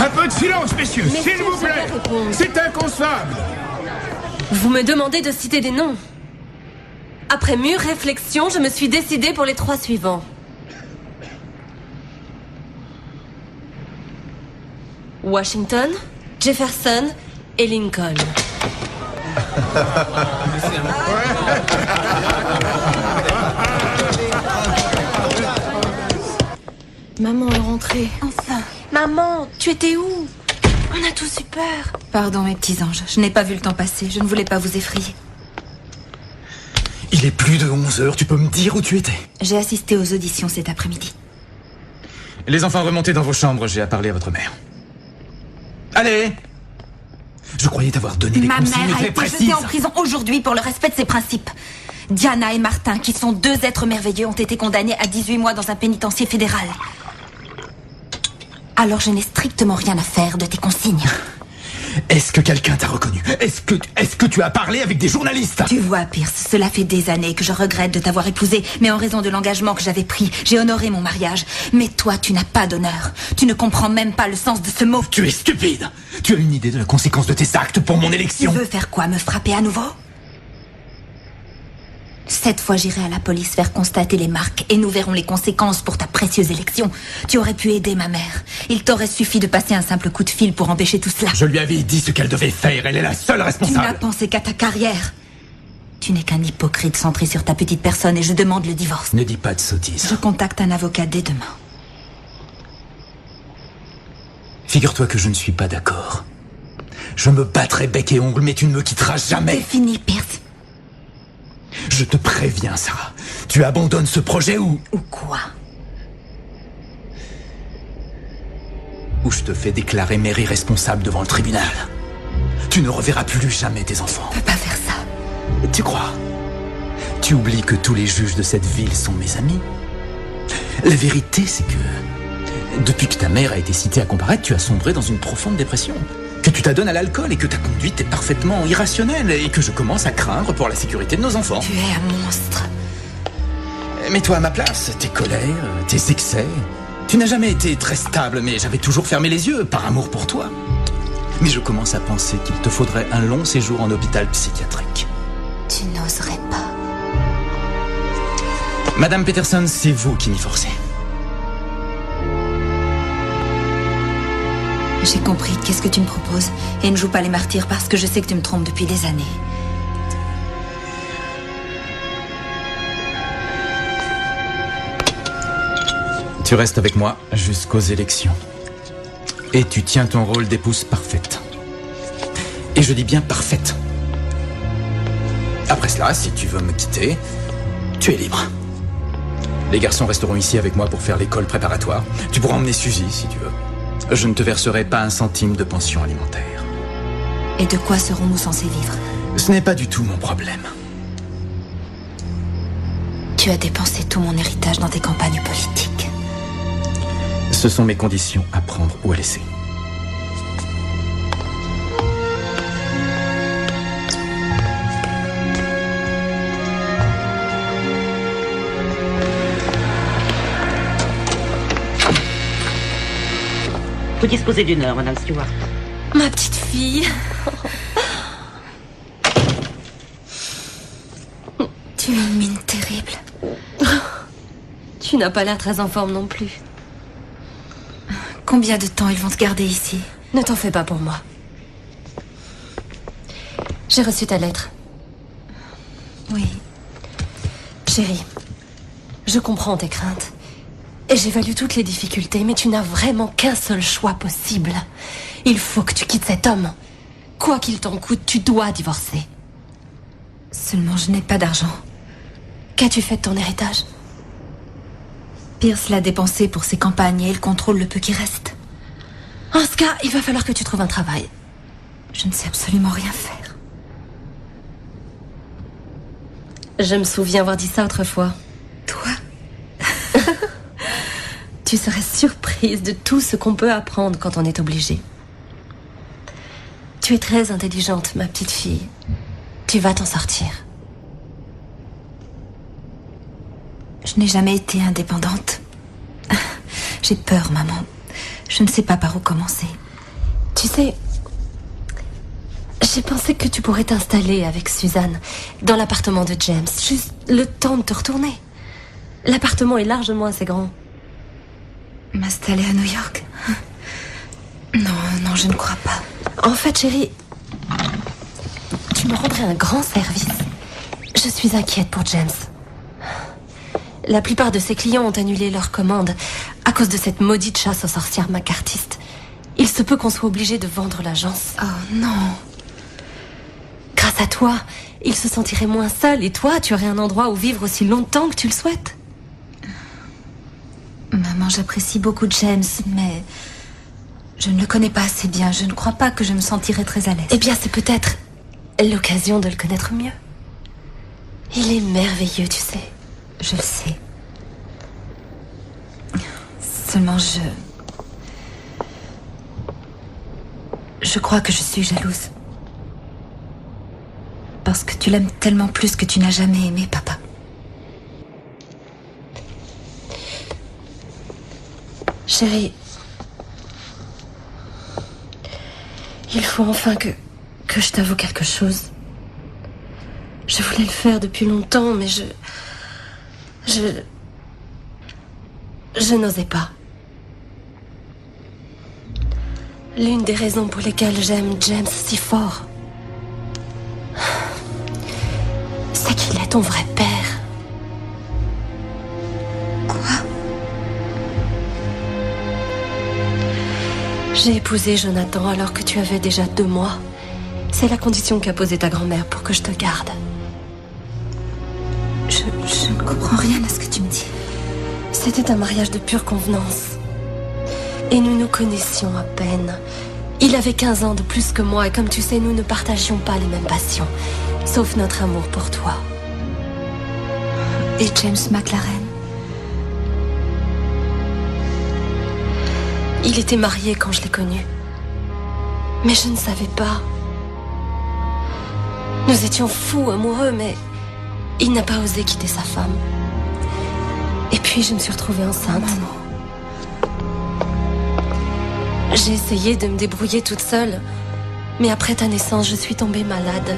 Un peu de silence, messieurs, Mais s'il vous plaît. C'est inconcevable. Vous me demandez de citer des noms. Après mûre réflexion, je me suis décidée pour les 3 suivants. Washington, Jefferson et Lincoln. Maman est rentrée. Enfin. Maman, tu étais où? On a tous eu peur. Pardon, mes petits anges. Je n'ai pas vu le temps passer. Je ne voulais pas vous effrayer. Il est plus de 11h, tu peux me dire où tu étais? J'ai assisté aux auditions cet après-midi. Les enfants, remontez dans vos chambres, j'ai à parler à votre mère. Allez! Je croyais t'avoir donné des Ma consignes mère a très été précises. jetée en prison aujourd'hui pour le respect de ses principes. Diana et Martin, qui sont 2 êtres merveilleux, ont été condamnés à 18 mois dans un pénitencier fédéral. Alors je n'ai strictement rien à faire de tes consignes. Est-ce que quelqu'un t'a reconnu? Est-ce que tu as parlé avec des journalistes? Tu vois, Pierce, cela fait des années que je regrette de t'avoir épousé, mais en raison de l'engagement que j'avais pris, j'ai honoré mon mariage. Mais toi, tu n'as pas d'honneur. Tu ne comprends même pas le sens de ce mot. Tu es stupide! Tu as une idée de la conséquence de tes actes pour mon élection? Tu veux faire quoi, me frapper à nouveau? Cette fois, j'irai à la police faire constater les marques et nous verrons les conséquences pour ta précieuse élection. Tu aurais pu aider ma mère. Il t'aurait suffi de passer un simple coup de fil pour empêcher tout cela. Je lui avais dit ce qu'elle devait faire, elle est la seule Tu n'as responsable. pensé qu'à ta carrière. Tu n'es qu'un hypocrite centré sur ta petite personne et je demande le divorce. Ne dis pas de sottises. Je contacte un avocat dès demain. Figure-toi que je ne suis pas d'accord. Je me battrai bec et ongle, mais tu ne me quitteras jamais. C'est fini, Pierce. Je te préviens, Sarah. Tu abandonnes ce projet ou quoi? Ou je te fais déclarer mère irresponsable devant le tribunal. Tu ne reverras plus jamais tes enfants. Je peux pas faire ça. Tu crois? Tu oublies que tous les juges de cette ville sont mes amis? La vérité, c'est que depuis que ta mère a été citée à comparaître, tu as sombré dans une profonde dépression. Que tu t'adonnes à l'alcool et que ta conduite est parfaitement irrationnelle et que je commence à craindre pour la sécurité de nos enfants. Tu es un monstre. Mets-toi à ma place, tes colères, tes excès. Tu n'as jamais été très stable, mais j'avais toujours fermé les yeux par amour pour toi. Mais je commence à penser qu'il te faudrait un long séjour en hôpital psychiatrique. Tu n'oserais pas. Madame Peterson, c'est vous qui m'y forcez. J'ai compris. Qu'est-ce que tu me proposes? Et ne joue pas les martyrs parce que je sais que tu me trompes depuis des années. Tu restes avec moi jusqu'aux élections. Et tu tiens ton rôle d'épouse parfaite. Et je dis bien parfaite. Après cela, si tu veux me quitter, tu es libre. Les garçons resteront ici avec moi pour faire l'école préparatoire. Tu pourras emmener Suzy si tu veux. Je ne te verserai pas un centime de pension alimentaire. Et de quoi serons-nous censés vivre? Ce n'est pas du tout mon problème. Tu as dépensé tout mon héritage dans tes campagnes politiques. Ce sont mes conditions à prendre ou à laisser. Vous disposez d'une heure, Madame Stewart. Ma petite fille. Tu as une mine terrible. Tu n'as pas l'air très en forme non plus. Combien de temps ils vont te garder ici? Ne t'en fais pas pour moi. J'ai reçu ta lettre. Oui. Chérie, je comprends tes craintes. Et j'évalue toutes les difficultés, mais tu n'as vraiment qu'un seul choix possible. Il faut que tu quittes cet homme. Quoi qu'il t'en coûte, tu dois divorcer. Seulement, je n'ai pas d'argent. Qu'as-tu fait de ton héritage? Pierce l'a dépensé pour ses campagnes et il contrôle le peu qui reste. En ce cas, il va falloir que tu trouves un travail. Je ne sais absolument rien faire. Je me souviens avoir dit ça autrefois. Toi? Tu serais surprise de tout ce qu'on peut apprendre quand on est obligé. Tu es très intelligente, ma petite fille. Tu vas t'en sortir. Je n'ai jamais été indépendante. J'ai peur, maman. Je ne sais pas par où commencer. Tu sais, j'ai pensé que tu pourrais t'installer avec Suzanne dans l'appartement de James. Juste le temps de te retourner. L'appartement est largement assez grand. M'installer à New York? Non, je ne crois pas. En fait, chérie, tu me rendrais un grand service. Je suis inquiète pour James. La plupart de ses clients ont annulé leurs commandes à cause de cette maudite chasse aux sorcières macartistes. Il se peut qu'on soit obligé de vendre l'agence. Oh non. Grâce à toi, il se sentirait moins seul et toi, tu aurais un endroit où vivre aussi longtemps que tu le souhaites. Maman, j'apprécie beaucoup James, mais je ne le connais pas assez bien. Je ne crois pas que je me sentirais très à l'aise. Eh bien, c'est peut-être l'occasion de le connaître mieux. Il est merveilleux, tu sais. Je le sais. Seulement, je crois que je suis jalouse. Parce que tu l'aimes tellement plus que tu n'as jamais aimé, papa. Chérie, il faut enfin que je t'avoue quelque chose. Je voulais le faire depuis longtemps, mais je n'osais pas. L'une des raisons pour lesquelles j'aime James si fort, c'est qu'il est ton vrai père. J'ai épousé Jonathan alors que tu avais déjà 2 mois. C'est la condition qu'a posée ta grand-mère pour que je te garde. Je ne comprends rien à ce que tu me dis. C'était un mariage de pure convenance. Et nous nous connaissions à peine. Il avait 15 ans de plus que moi et comme tu sais, nous ne partagions pas les mêmes passions. Sauf notre amour pour toi. Et James McLaren? Il était marié quand je l'ai connu. Mais je ne savais pas. Nous étions fous amoureux, mais il n'a pas osé quitter sa femme. Et puis je me suis retrouvée enceinte. J'ai essayé de me débrouiller toute seule. Mais après ta naissance, je suis tombée malade.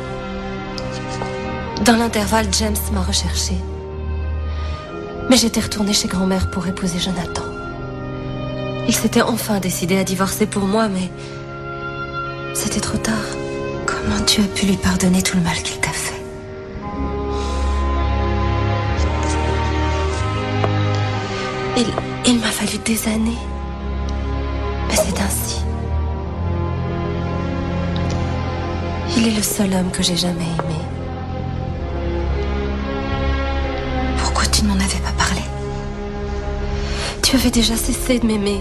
Dans l'intervalle, James m'a recherchée. Mais j'étais retournée chez grand-mère pour épouser Jonathan. Il s'était enfin décidé à divorcer pour moi, mais c'était trop tard. Comment tu as pu lui pardonner tout le mal qu'il t'a fait? Il m'a fallu des années. Mais c'est ainsi. Il est le seul homme que j'ai jamais aimé. Pourquoi tu ne m'en avais pas parlé? Tu avais déjà cessé de m'aimer.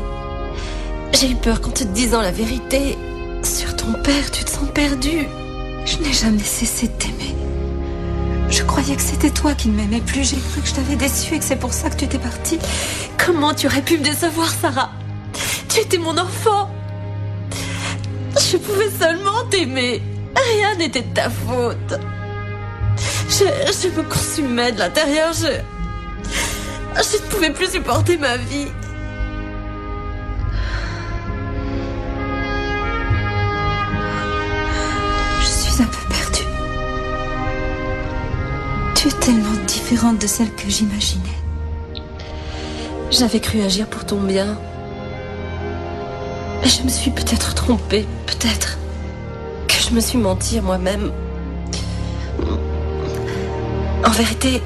J'ai eu peur qu'en te disant la vérité sur ton père, tu te sens perdue. Je n'ai jamais cessé de t'aimer. Je croyais que c'était toi qui ne m'aimais plus. J'ai cru que je t'avais déçue et que c'est pour ça que tu étais partie. Comment tu aurais pu me décevoir, Sarah? Tu étais mon enfant. Je pouvais seulement t'aimer. Rien n'était de ta faute. Je me consumais de l'intérieur. Je ne pouvais plus supporter ma vie. Je suis un peu perdue. Tu es tellement différente de celle que j'imaginais. J'avais cru agir pour ton bien. Mais je me suis peut-être trompée. Peut-être que je me suis menti à moi-même. En vérité,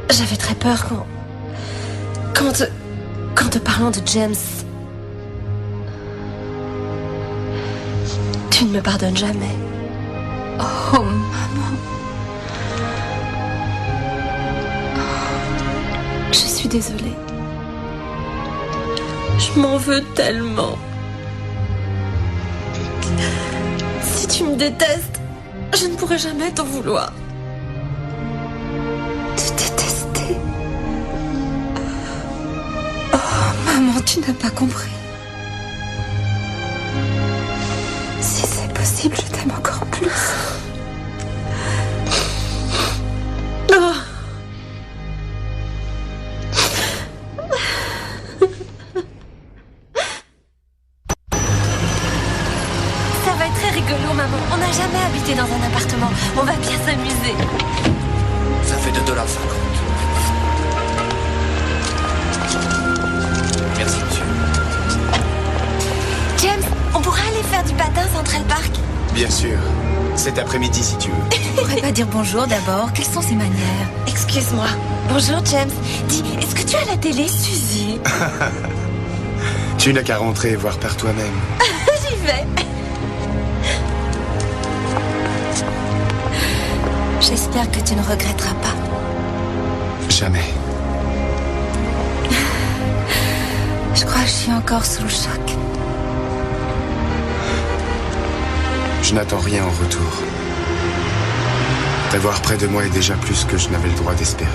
j'avais très peur quand te parlant de James. Tu ne me pardonnes jamais. Oh, maman. Je suis désolée. Je m'en veux tellement. Si tu me détestes, je ne pourrai jamais t'en vouloir. Te détester? Oh, maman, tu n'as pas compris. Si c'est possible, je t'aime encore plus. Oh. Ça va être très rigolo, maman. On n'a jamais habité dans un appartement. On va bien s'amuser. Ça fait $2,50. Merci, monsieur. James, on pourrait aller faire du patin Central Park? Bien sûr. Cet après-midi, si tu veux. Tu pourrais pas dire bonjour d'abord? Quelles sont ces manières? Excuse-moi. Bonjour, James. Dis, est-ce que tu as la télé, Suzy? Tu n'as qu'à rentrer et voir par toi-même. J'y vais. J'espère que tu ne regretteras pas. Jamais. Je crois que je suis encore sous le choc. Je n'attends rien en retour. T'avoir près de moi est déjà plus que je n'avais le droit d'espérer.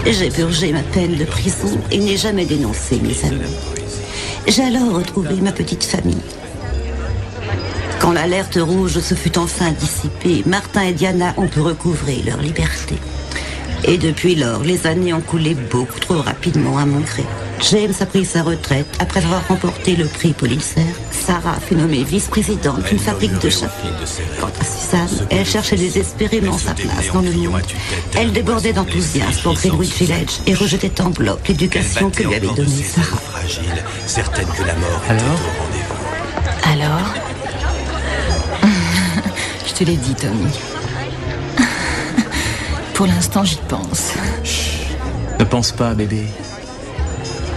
J'ai purgé ma peine de prison et n'ai jamais dénoncé mes amis. J'ai alors retrouvé ma petite famille. Quand l'alerte rouge se fut enfin dissipée, Martin et Diana ont pu recouvrer leur liberté. Et depuis lors, les années ont coulé beaucoup trop rapidement à mon gré. James a pris sa retraite après avoir remporté le prix Pulitzer. Sarah fut nommée vice-présidente d'une fabrique de chapeaux. Quant à Suzanne, elle cherchait désespérément sa place dans le monde. Elle débordait d'enthousiasme pour Greenwich Village et rejetait en bloc l'éducation que lui avait donnée Sarah. Certaine que la mort était au rendez-vous. Alors Je te l'ai dit, Tommy. Pour l'instant, j'y pense. Chut. Ne pense pas, bébé.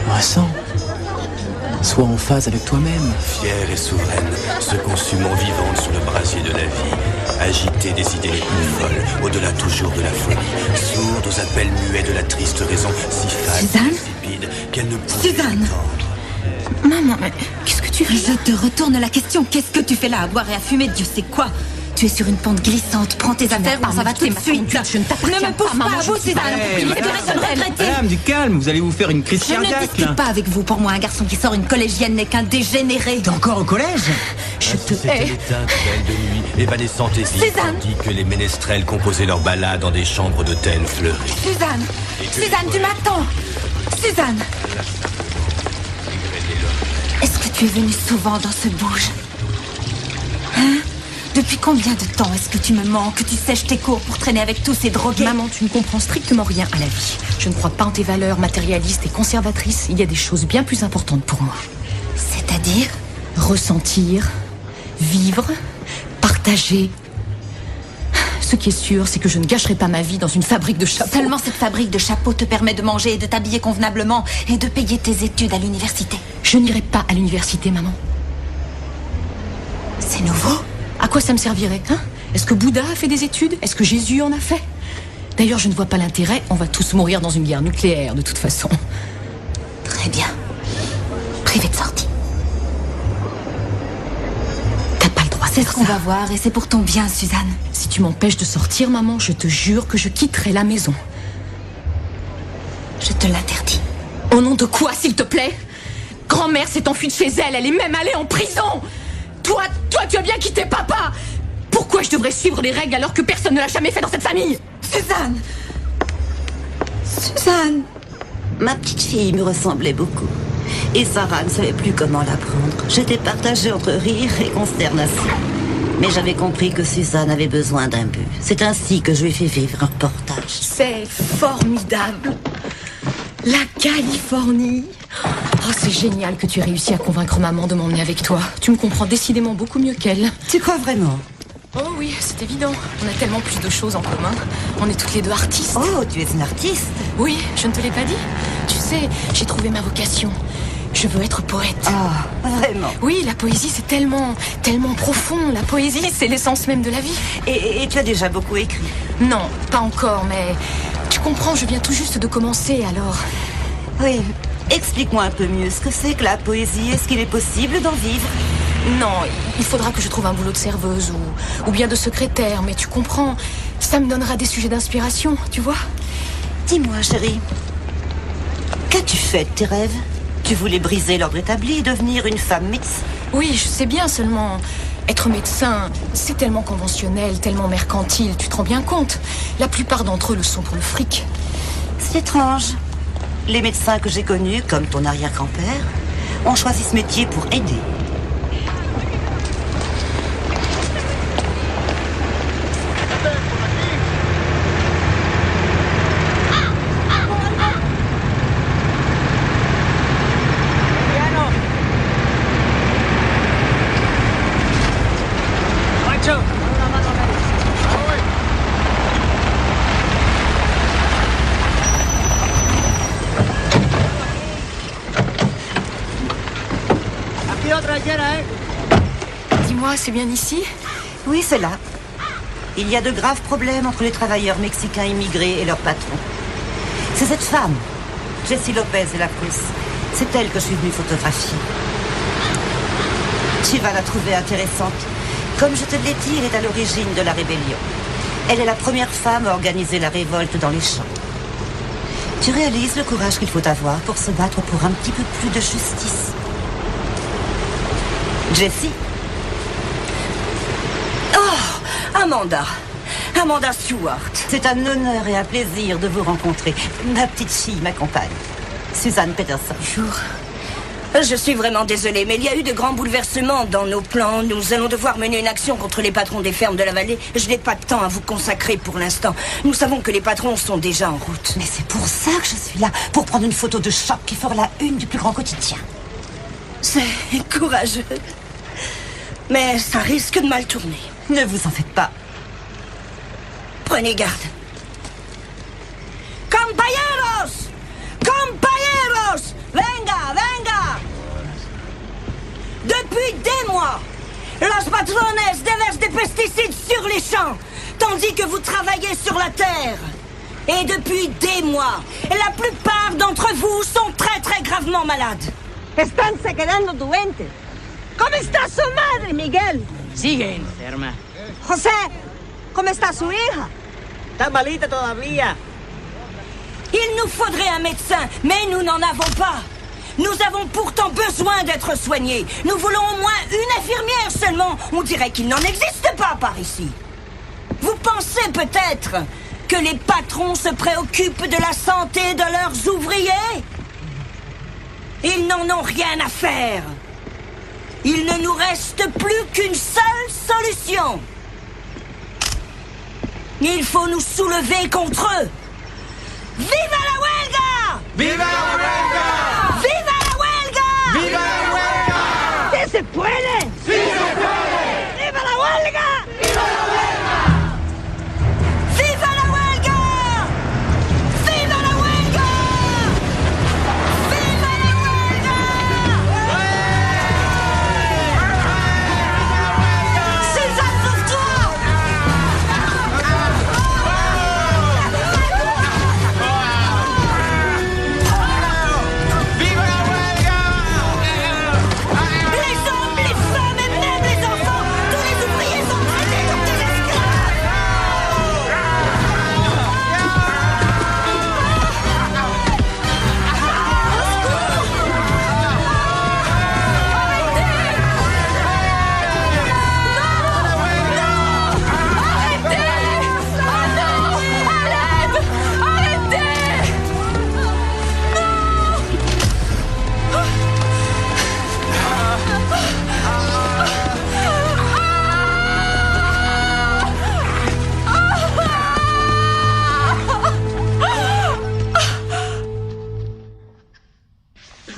Ressens. Sois en phase avec toi-même. Fière et souveraine, se consumant vivante sur le brasier de la vie, agitée des idées les plus folles, au-delà toujours de la folie, sourde aux appels muets de la triste raison, si fade et stupide qu'elle ne pouvait Suzanne. entendre. Maman, mais qu'est-ce que tu fais? Je te retourne la question. Qu'est-ce que tu fais là à boire et à fumer Dieu sait quoi? Tu es sur une pente glissante. Prends tes affaires, on s'en va tout de suite. Je ne t'appartiens pas, maman. Je suis pas Madame, du calme, vous allez vous faire une crise Je ne cardiaque. discute pas avec vous. Pour moi, un garçon qui sort une collégienne n'est qu'un dégénéré. T'es encore au collège? Je te C'était hais. l'éteinte belle de nuit, évanescente et vive, Suzanne. tandis que les ménestrels composaient leurs ballades dans des chambres d'hôtel fleuries. Suzanne, Suzanne, tu m'attends. Suzanne, est-ce que tu es venue souvent dans ce bouge? Hein? Depuis combien de temps est-ce que tu me mens, que tu sèches tes cours pour traîner avec tous ces drogués? Maman, tu ne comprends strictement rien à la vie. Je ne crois pas en tes valeurs matérialistes et conservatrices. Il y a des choses bien plus importantes pour moi. C'est-à-dire? Ressentir, vivre, partager. Ce qui est sûr, c'est que je ne gâcherai pas ma vie dans une fabrique de chapeaux. Seulement cette fabrique de chapeaux te permet de manger et de t'habiller convenablement et de payer tes études à l'université. Je n'irai pas à l'université, maman. C'est nouveau? À quoi ça me servirait, hein? Est-ce que Bouddha a fait des études? Est-ce que Jésus en a fait? D'ailleurs, je ne vois pas l'intérêt, on va tous mourir dans une guerre nucléaire, de toute façon. Très bien. Privé de sortie. T'as pas le droit. C'est ce qu'on va voir, et c'est pour ton bien, Suzanne. Si tu m'empêches de sortir, maman, je te jure que je quitterai la maison. Je te l'interdis. Au nom de quoi, s'il te plaît? Grand-mère s'est enfuie de chez elle, elle est même allée en prison. Toi, tu as bien quitté papa. Pourquoi je devrais suivre les règles alors que personne ne l'a jamais fait dans cette famille? Suzanne! Suzanne! Ma petite fille me ressemblait beaucoup. Et Sarah ne savait plus comment la prendre. J'étais partagée entre rire et consternation. Mais j'avais compris que Suzanne avait besoin d'un but. C'est ainsi que je lui ai fait vivre un reportage. C'est formidable. La Californie. Oh, c'est génial que tu aies réussi à convaincre maman de m'emmener avec toi. Tu me comprends décidément beaucoup mieux qu'elle. Tu crois vraiment? Oh oui, c'est évident. On a tellement plus de choses en commun. On est toutes les deux artistes. Oh, tu es une artiste? Oui, je ne te l'ai pas dit. Tu sais, j'ai trouvé ma vocation. Je veux être poète. Ah, vraiment? Oui, la poésie, c'est tellement profond. La poésie, c'est l'essence même de la vie. Et tu as déjà beaucoup écrit? Non, pas encore, mais tu comprends, je viens tout juste de commencer, alors... Oui, explique-moi un peu mieux ce que c'est que la poésie. Est-ce qu'il est possible d'en vivre? Non, il faudra que je trouve un boulot de serveuse ou bien de secrétaire, mais tu comprends, ça me donnera des sujets d'inspiration, tu vois? Dis-moi, chérie, qu'as-tu fait de tes rêves? Tu voulais briser l'ordre établi et devenir une femme médecin? Oui, je sais bien, seulement... Être médecin, c'est tellement conventionnel, tellement mercantile, tu te rends bien compte? La plupart d'entre eux le sont pour le fric. C'est étrange. Les médecins que j'ai connus, comme ton arrière-grand-père, ont choisi ce métier pour aider. Dis-moi, c'est bien ici? Oui, c'est là. Il y a de graves problèmes entre les travailleurs mexicains immigrés et leurs patrons. C'est cette femme, Jessie Lopez de la police. C'est elle que je suis venue photographier. Tu vas la trouver intéressante. Comme je te l'ai dit, elle est à l'origine de la rébellion. Elle est la première femme à organiser la révolte dans les champs. Tu réalises le courage qu'il faut avoir pour se battre pour un petit peu plus de justice. Jessie? Oh, Amanda Stewart. C'est un honneur et un plaisir de vous rencontrer. Ma petite fille m'accompagne. Suzanne Peterson. Bonjour. Je suis vraiment désolée, mais il y a eu de grands bouleversements dans nos plans. Nous allons devoir mener une action contre les patrons des fermes de la vallée. Je n'ai pas de temps à vous consacrer pour l'instant. Nous savons que les patrons sont déjà en route. Mais c'est pour ça que je suis là, pour prendre une photo de choc qui fera la une du plus grand quotidien. C'est courageux. Mais ça risque de mal tourner. Ne vous en faites pas. Prenez garde. Compañeros! Compañeros! Venga, venga! Depuis des mois, los patrones déversent des pesticides sur les champs, tandis que vous travaillez sur la terre. Et depuis des mois, la plupart d'entre vous sont très très gravement malades. Están se quedando doentes. ¿Cómo está su madre, Miguel? Sigue enferma. José, ¿cómo está su hija? Está malita todavía. Il nous faudrait un médecin, mais nous n'en avons pas. Nous avons pourtant besoin d'être soignés. Nous voulons au moins une infirmière seulement. On dirait qu'il n'en existe pas par ici. Vous pensez peut-être que les patrons se préoccupent de la santé de leurs ouvriers? Ils n'en ont rien à faire. Il ne nous reste plus qu'une seule solution. Il faut nous soulever contre eux. ¡Viva la huelga! ¡Viva la huelga! ¡Viva la huelga! ¡Viva la huelga! ¡Sí se puede! ¡Sí se puede! ¡Viva la huelga! ¡Viva la huelga! ¡Viva la huelga! ¡Viva la huelga! ¡Viva la huelga! Suzanne, sauve-toi!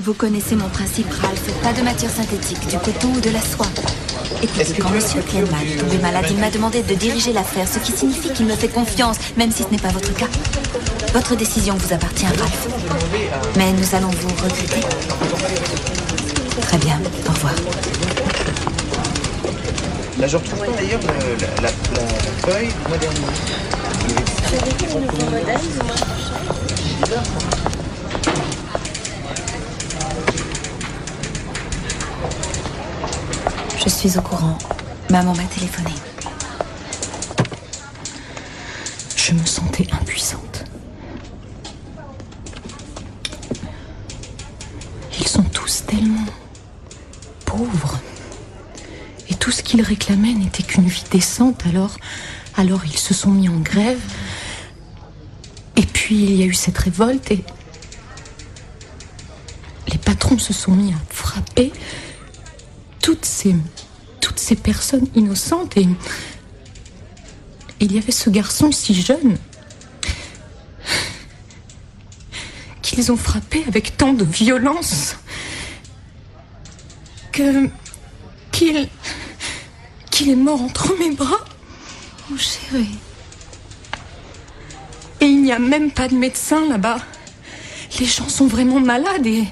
Vous connaissez mon principe, Ralph. Pas de matière synthétique, du coton ou de la soie. Écoutez, quand monsieur Kleinman est tombé malade, il m'a demandé de diriger l'affaire, ce qui signifie qu'il me fait confiance, même si ce n'est pas votre cas. Votre décision vous appartient, Ralph. Mais nous allons vous regretter. Très bien, au revoir. Là, je retrouve pas d'ailleurs la feuille du mois dernier. Je suis au courant. Maman m'a téléphoné. Je me sentais impuissante. Ils sont tous tellement pauvres. Et tout ce qu'ils réclamaient n'était qu'une vie décente, alors ils se sont mis en grève. Et puis il y a eu cette révolte et les patrons se sont mis à frapper toutes ces personnes innocentes. Et il y avait ce garçon si jeune qu'ils ont frappé avec tant de violence qu'il est mort entre mes bras. Oh chérie. Et il n'y a même pas de médecin là-bas. Les gens sont vraiment malades et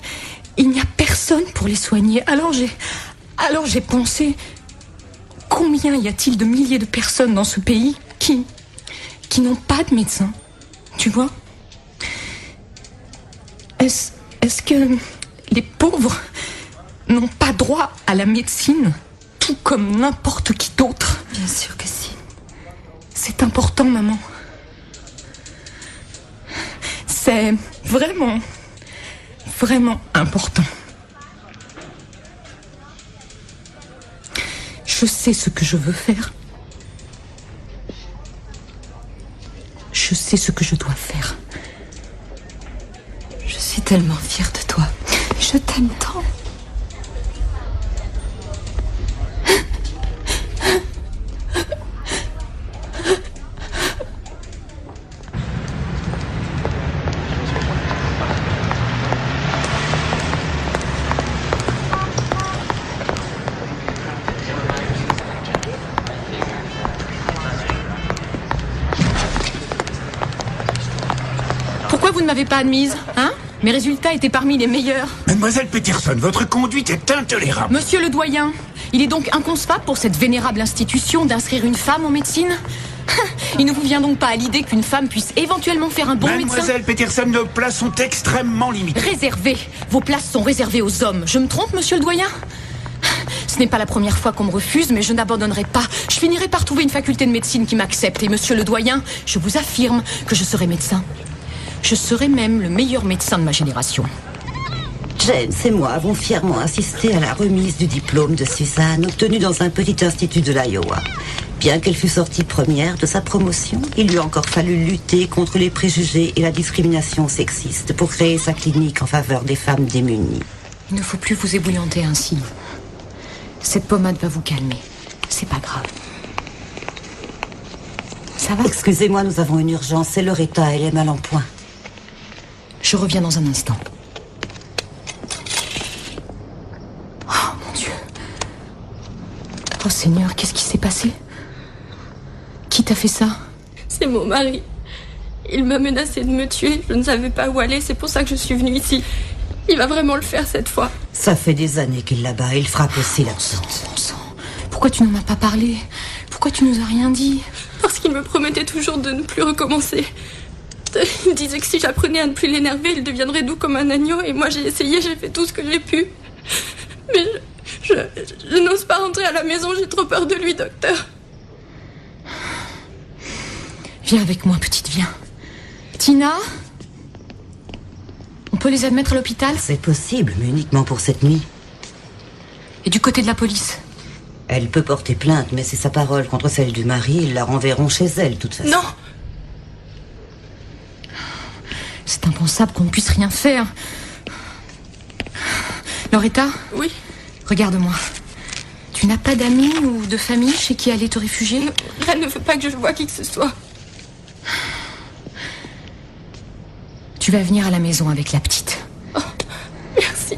il n'y a personne pour les soigner. Alors j'ai pensé, combien y a-t-il de milliers de personnes dans ce pays qui n'ont pas de médecin, tu vois? Est-ce que les pauvres n'ont pas droit à la médecine, tout comme n'importe qui d'autre? Bien sûr que si. C'est important, maman. C'est vraiment, vraiment important. Je sais ce que je veux faire. Je sais ce que je dois faire. Je suis tellement fière de toi. Je t'aime tant. Pourquoi vous ne m'avez pas admise, hein? Mes résultats étaient parmi les meilleurs. Mademoiselle Peterson, votre conduite est intolérable. Monsieur le doyen, il est donc inconcevable pour cette vénérable institution d'inscrire une femme en médecine? Il ne vous vient donc pas à l'idée qu'une femme puisse éventuellement faire un bon médecin? Mademoiselle Peterson, nos places sont extrêmement limitées. Réservées. Vos places sont réservées aux hommes. Je me trompe, monsieur le doyen? Ce n'est pas la première fois qu'on me refuse, mais je n'abandonnerai pas. Je finirai par trouver une faculté de médecine qui m'accepte. Et monsieur le doyen, je vous affirme que je serai médecin. Je serai même le meilleur médecin de ma génération. James et moi avons fièrement assisté à la remise du diplôme de Suzanne, obtenu dans un petit institut de l'Iowa. Bien qu'elle fût sortie première de sa promotion, il lui a encore fallu lutter contre les préjugés et la discrimination sexiste pour créer sa clinique en faveur des femmes démunies. Il ne faut plus vous ébouillanter ainsi. Cette pommade va vous calmer. C'est pas grave. Ça va? Excusez-moi, nous avons une urgence. C'est Loretta, elle est mal en point. Je reviens dans un instant. Oh, mon Dieu. Oh, Seigneur, qu'est-ce qui s'est passé? Qui t'a fait ça? C'est mon mari. Il m'a menacé de me tuer. Je ne savais pas où aller, c'est pour ça que je suis venue ici. Il va vraiment le faire cette fois. Ça fait des années qu'il l'abat. Il frappe aussi l'absente. Bon sang. Pourquoi tu ne m'as pas parlé? Pourquoi tu nous as rien dit? Parce qu'il me promettait toujours de ne plus recommencer. Il disait que si j'apprenais à ne plus l'énerver, il deviendrait doux comme un agneau. Et moi, j'ai essayé, j'ai fait tout ce que j'ai pu. Mais je n'ose pas rentrer à la maison, j'ai trop peur de lui, docteur. Viens avec moi, petite, viens. Tina? On peut les admettre à l'hôpital? C'est possible, mais uniquement pour cette nuit. Et du côté de la police? Elle peut porter plainte, mais c'est sa parole contre celle du mari. Ils la renverront chez elle, de toute façon. Non! C'est impensable qu'on ne puisse rien faire. Loretta? Oui? Regarde-moi. Tu n'as pas d'amis ou de famille chez qui aller te réfugier? Elle ne veut pas que je voie qui que ce soit. Tu vas venir à la maison avec la petite. Oh, merci.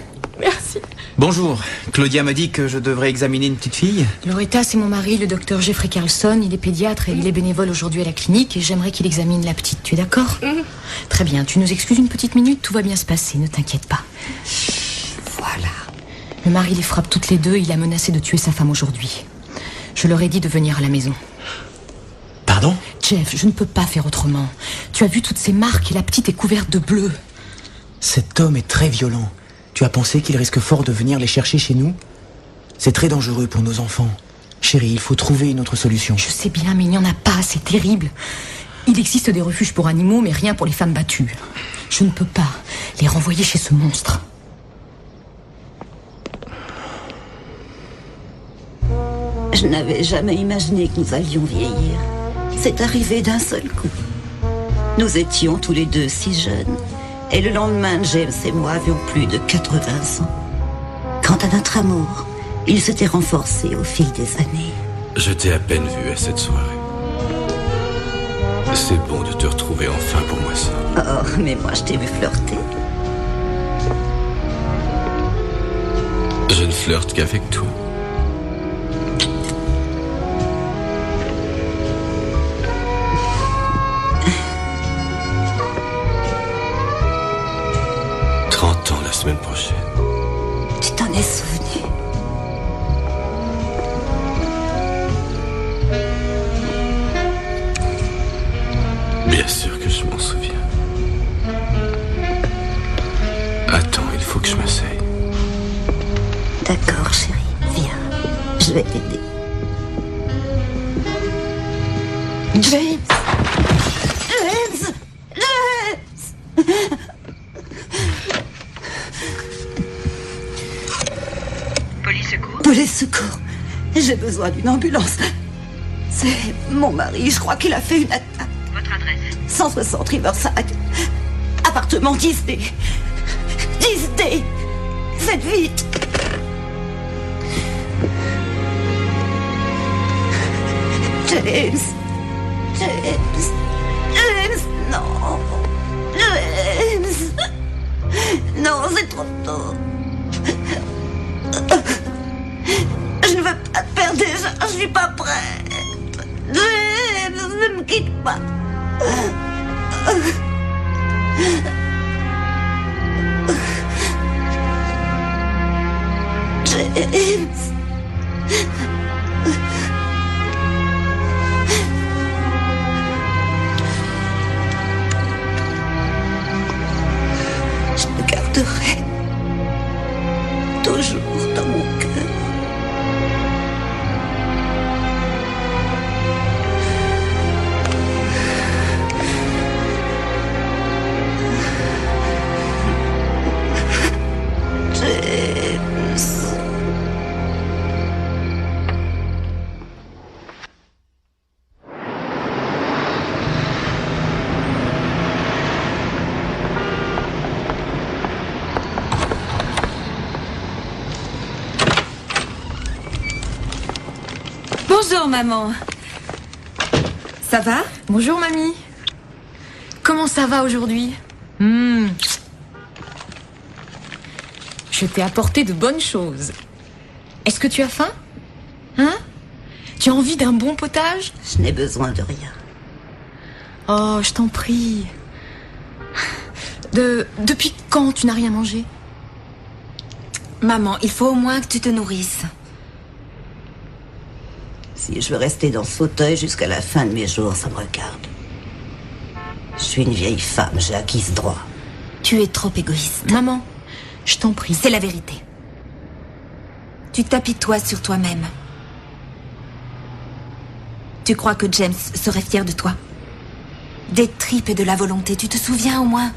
Bonjour. Claudia m'a dit que je devrais examiner une petite fille. Loretta, c'est mon mari, le docteur Jeffrey Carlson. Il est pédiatre et il est bénévole aujourd'hui à la clinique et j'aimerais qu'il examine la petite. Tu es d'accord? Très bien. Tu nous excuses une petite minute, tout va bien se passer, ne t'inquiète pas. Voilà. Le mari les frappe toutes les deux, il a menacé de tuer sa femme aujourd'hui. Je leur ai dit de venir à la maison. Pardon? Jeff, je ne peux pas faire autrement. Tu as vu toutes ces marques et la petite est couverte de bleu. Cet homme est très violent. Tu as pensé qu'il risque fort de venir les chercher chez nous? C'est très dangereux pour nos enfants. Chérie, il faut trouver une autre solution. Je sais bien, mais il n'y en a pas, c'est terrible. Il existe des refuges pour animaux, mais rien pour les femmes battues. Je ne peux pas les renvoyer chez ce monstre. Je n'avais jamais imaginé que nous allions vieillir. C'est arrivé d'un seul coup. Nous étions tous les deux si jeunes. Et le lendemain, James et moi avions plus de 80 ans. Quant à notre amour, il s'était renforcé au fil des années. Je t'ai à peine vu à cette soirée. C'est bon de te retrouver enfin pour moi ça. Oh, mais moi je t'ai vu flirter. Je ne flirte qu'avec toi. La semaine prochaine. Tu t'en es souvenu? Bien sûr que je m'en souviens. Attends, il faut que je m'asseye. D'accord, chérie, viens. Je vais t'aider. James! James! James! Police secours. J'ai besoin d'une ambulance. C'est mon mari, je crois qu'il a fait une attaque. Votre adresse? 160 Riverside. Appartement 10D. 10D. Faites vite. James. James. James, non. James. Non, c'est trop tôt. Je ne veux pas te perdre déjà, je suis pas prête. James, ne me quitte pas. James. Je te garderai toujours dans mon cœur. Bonjour, maman. Ça va? Bonjour, mamie. Comment ça va aujourd'hui? Je t'ai apporté de bonnes choses. Est-ce que tu as faim? Hein? Tu as envie d'un bon potage? Je n'ai besoin de rien. Oh, je t'en prie. Depuis quand tu n'as rien mangé? Maman, il faut au moins que tu te nourrisses. Si je veux rester dans ce fauteuil jusqu'à la fin de mes jours, ça me regarde. Je suis une vieille femme, j'ai acquis ce droit. Tu es trop égoïste. Maman, je t'en prie. C'est la vérité. Tu t'apitoies sur toi-même. Tu crois que James serait fier de toi? Des tripes et de la volonté, tu te souviens au moins?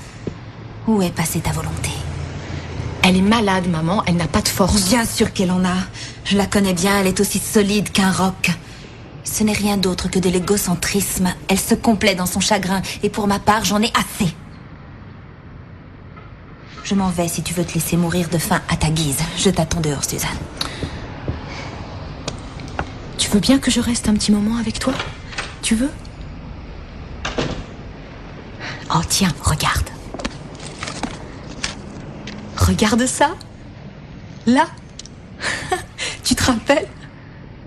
Où est passée ta volonté? Elle est malade, maman, elle n'a pas de force. Bien sûr qu'elle en a. Je la connais bien, elle est aussi solide qu'un roc. Ce n'est rien d'autre que de l'égocentrisme. Elle se complaît dans son chagrin, et pour ma part, j'en ai assez. Je m'en vais si tu veux te laisser mourir de faim à ta guise. Je t'attends dehors, Suzanne. Tu veux bien que je reste un petit moment avec toi? Tu veux? Oh, tiens, regarde. Regarde ça. Là. rappelles?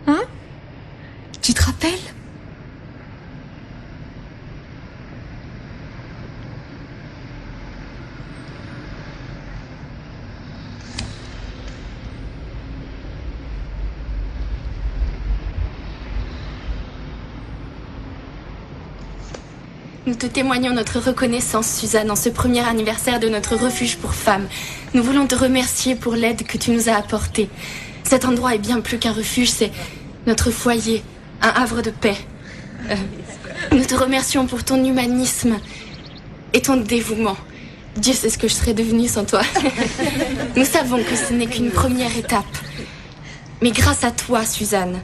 Hein? Tu te rappelles? Nous te témoignons notre reconnaissance, Suzanne, en ce premier anniversaire de notre refuge pour femmes. Nous voulons te remercier pour l'aide que tu nous as apportée. Cet endroit est bien plus qu'un refuge, c'est notre foyer, un havre de paix. Nous te remercions pour ton humanisme et ton dévouement. Dieu sait ce que je serais devenue sans toi. Nous savons que ce n'est qu'une première étape. Mais grâce à toi, Suzanne,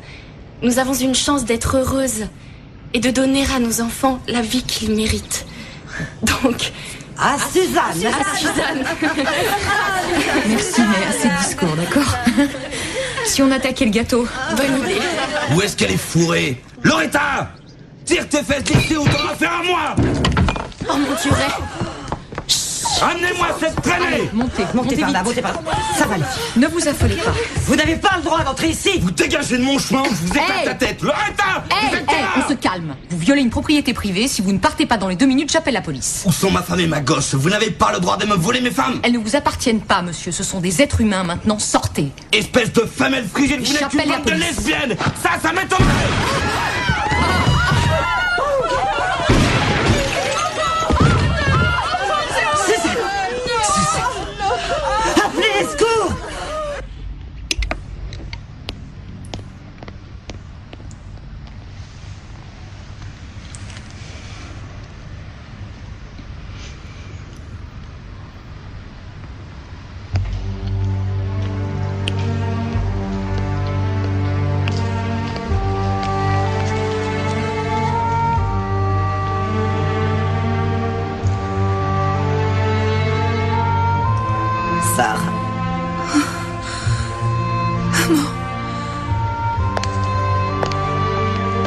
nous avons une chance d'être heureuses et de donner à nos enfants la vie qu'ils méritent. Donc... À Suzanne. Merci, mais assez de discours, d'accord? Si on attaquait le gâteau. Bonne idée. Où est-ce qu'elle est fourrée? Loretta! Tire tes fesses lissées ou t'en affaire à moi! Oh mon Dieu, Ray. Amenez-moi cette traînée! Montez par là, montez par là. Ça va aller. Ne vous affolez pas. Vous n'avez pas le droit d'entrer ici. Vous dégagez de mon chemin, je vous éclate la tête. Loretta! On se calme. Vous violez une propriété privée. Si vous ne partez pas dans les 2 minutes, j'appelle la police. Où sont ma femme et ma gosse? Vous n'avez pas le droit de me voler mes femmes. Elles ne vous appartiennent pas, monsieur. Ce sont des êtres humains. Maintenant, sortez. Espèce de femelle frigide, vous n'êtes qu'une bande de lesbiennes. Ça m'étonnerait. Appelez les secours. Sarah. Maman.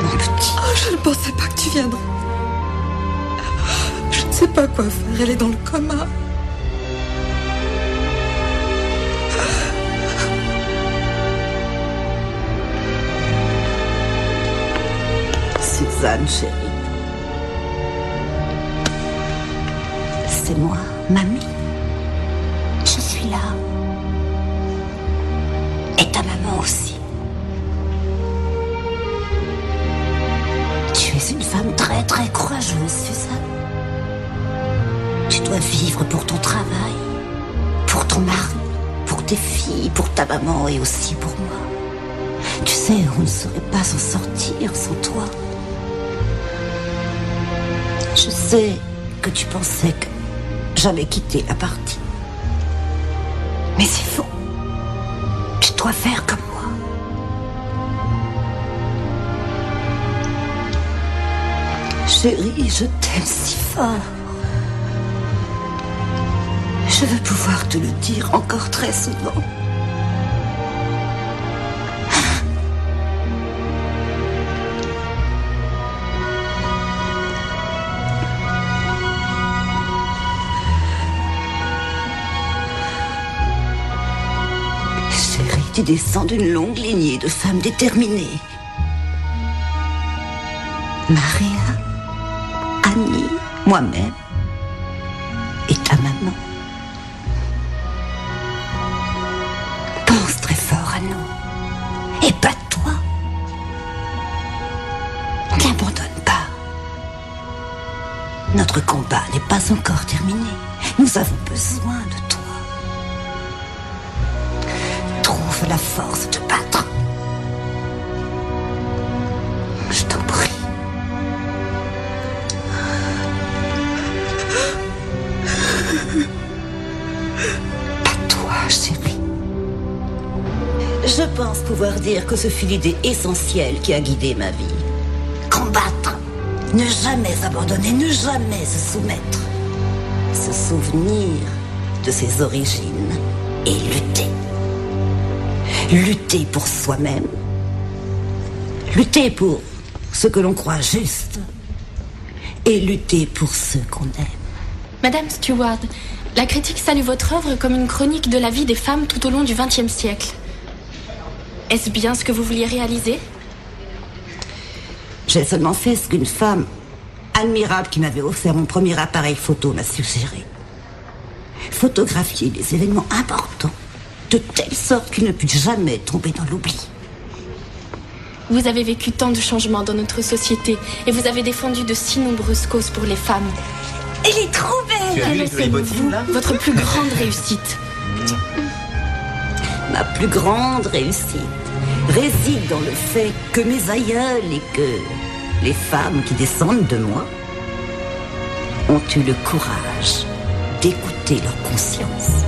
Mon petit. Oh, je ne pensais pas que tu viendrais. Je ne sais pas quoi faire. Elle est dans le coma. Suzanne, chérie. C'est moi, mamie. Je suis là. Et ta maman aussi. Tu es une femme très très courageuse, Suzanne. Tu dois vivre pour ton travail, pour ton mari, pour tes filles, pour ta maman et aussi pour moi. Tu sais, on ne saurait pas s'en sortir sans toi. Je sais que tu pensais que j'allais quitter la partie. Mais c'est faux. Tu dois faire comme moi. Chérie, je t'aime si fort. Je veux pouvoir te le dire encore très souvent. Tu descends d'une longue lignée de femmes déterminées. Maria, Annie, moi-même et ta maman. Pense très fort à nous. Et pas toi. N'abandonne pas. Notre combat n'est pas encore terminé. Nous avons besoin de toi. Trouve la force de te battre. Je t'en prie. Pas toi, chérie. Je pense pouvoir dire que ce fut l'idée essentielle qui a guidé ma vie. Combattre, ne jamais abandonner, ne jamais se soumettre. Se souvenir de ses origines et lutter. Lutter pour soi-même. Lutter pour ce que l'on croit juste. Et lutter pour ceux qu'on aime. Madame Stewart, la critique salue votre œuvre comme une chronique de la vie des femmes tout au long du XXe siècle. Est-ce bien ce que vous vouliez réaliser? J'ai seulement fait ce qu'une femme admirable qui m'avait offert mon premier appareil photo m'a suggéré. Photographier des événements importants, de telle sorte qu'ils ne puissent jamais tomber dans l'oubli. Vous avez vécu tant de changements dans notre société et vous avez défendu de si nombreuses causes pour les femmes. Elle est trop belle! Tu as vu les jolies bottines, là? Votre plus grande réussite. Ma plus grande réussite réside dans le fait que mes aïeuls et que les femmes qui descendent de moi ont eu le courage d'écouter leur conscience.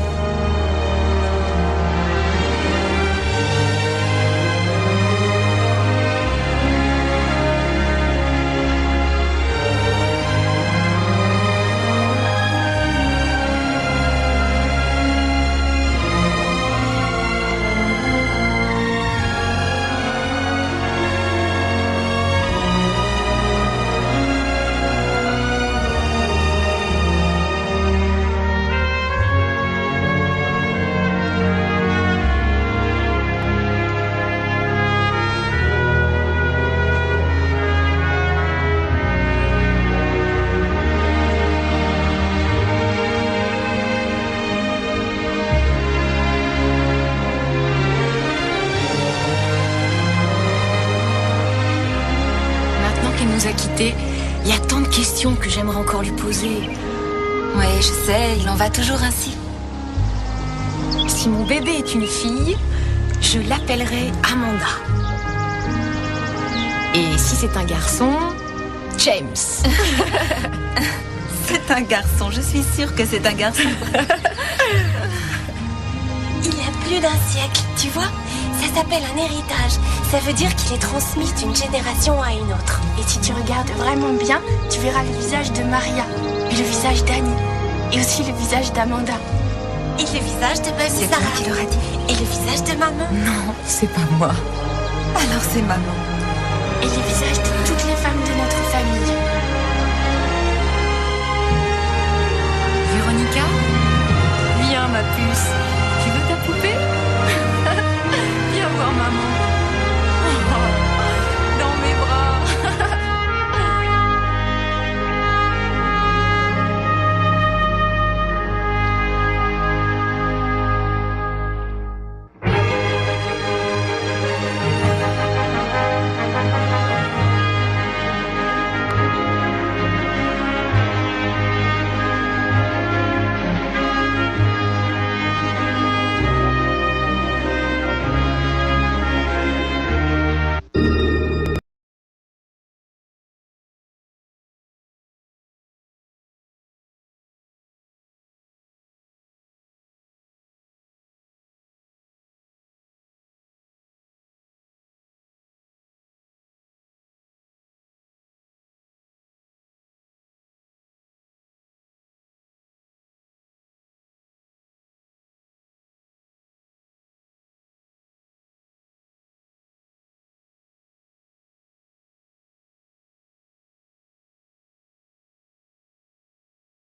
Il y a tant de questions que j'aimerais encore lui poser. Oui, je sais, il en va toujours ainsi. Si mon bébé est une fille, je l'appellerai Amanda. Et si c'est un garçon, James. C'est un garçon, je suis sûre que c'est un garçon. Il y a plus d'un siècle, tu vois? Ça s'appelle un héritage. Ça veut dire qu'il est transmis d'une génération à une autre. Et si tu regardes vraiment bien, tu verras le visage de Maria, et le visage d'Annie, et aussi le visage d'Amanda. Et le visage de Baby C'est Sarah. toi qui l'auras dit. Et le visage de maman. Non, c'est pas moi. Alors c'est maman. Et les visages de toutes les femmes de notre famille. Véronica? Viens, ma puce.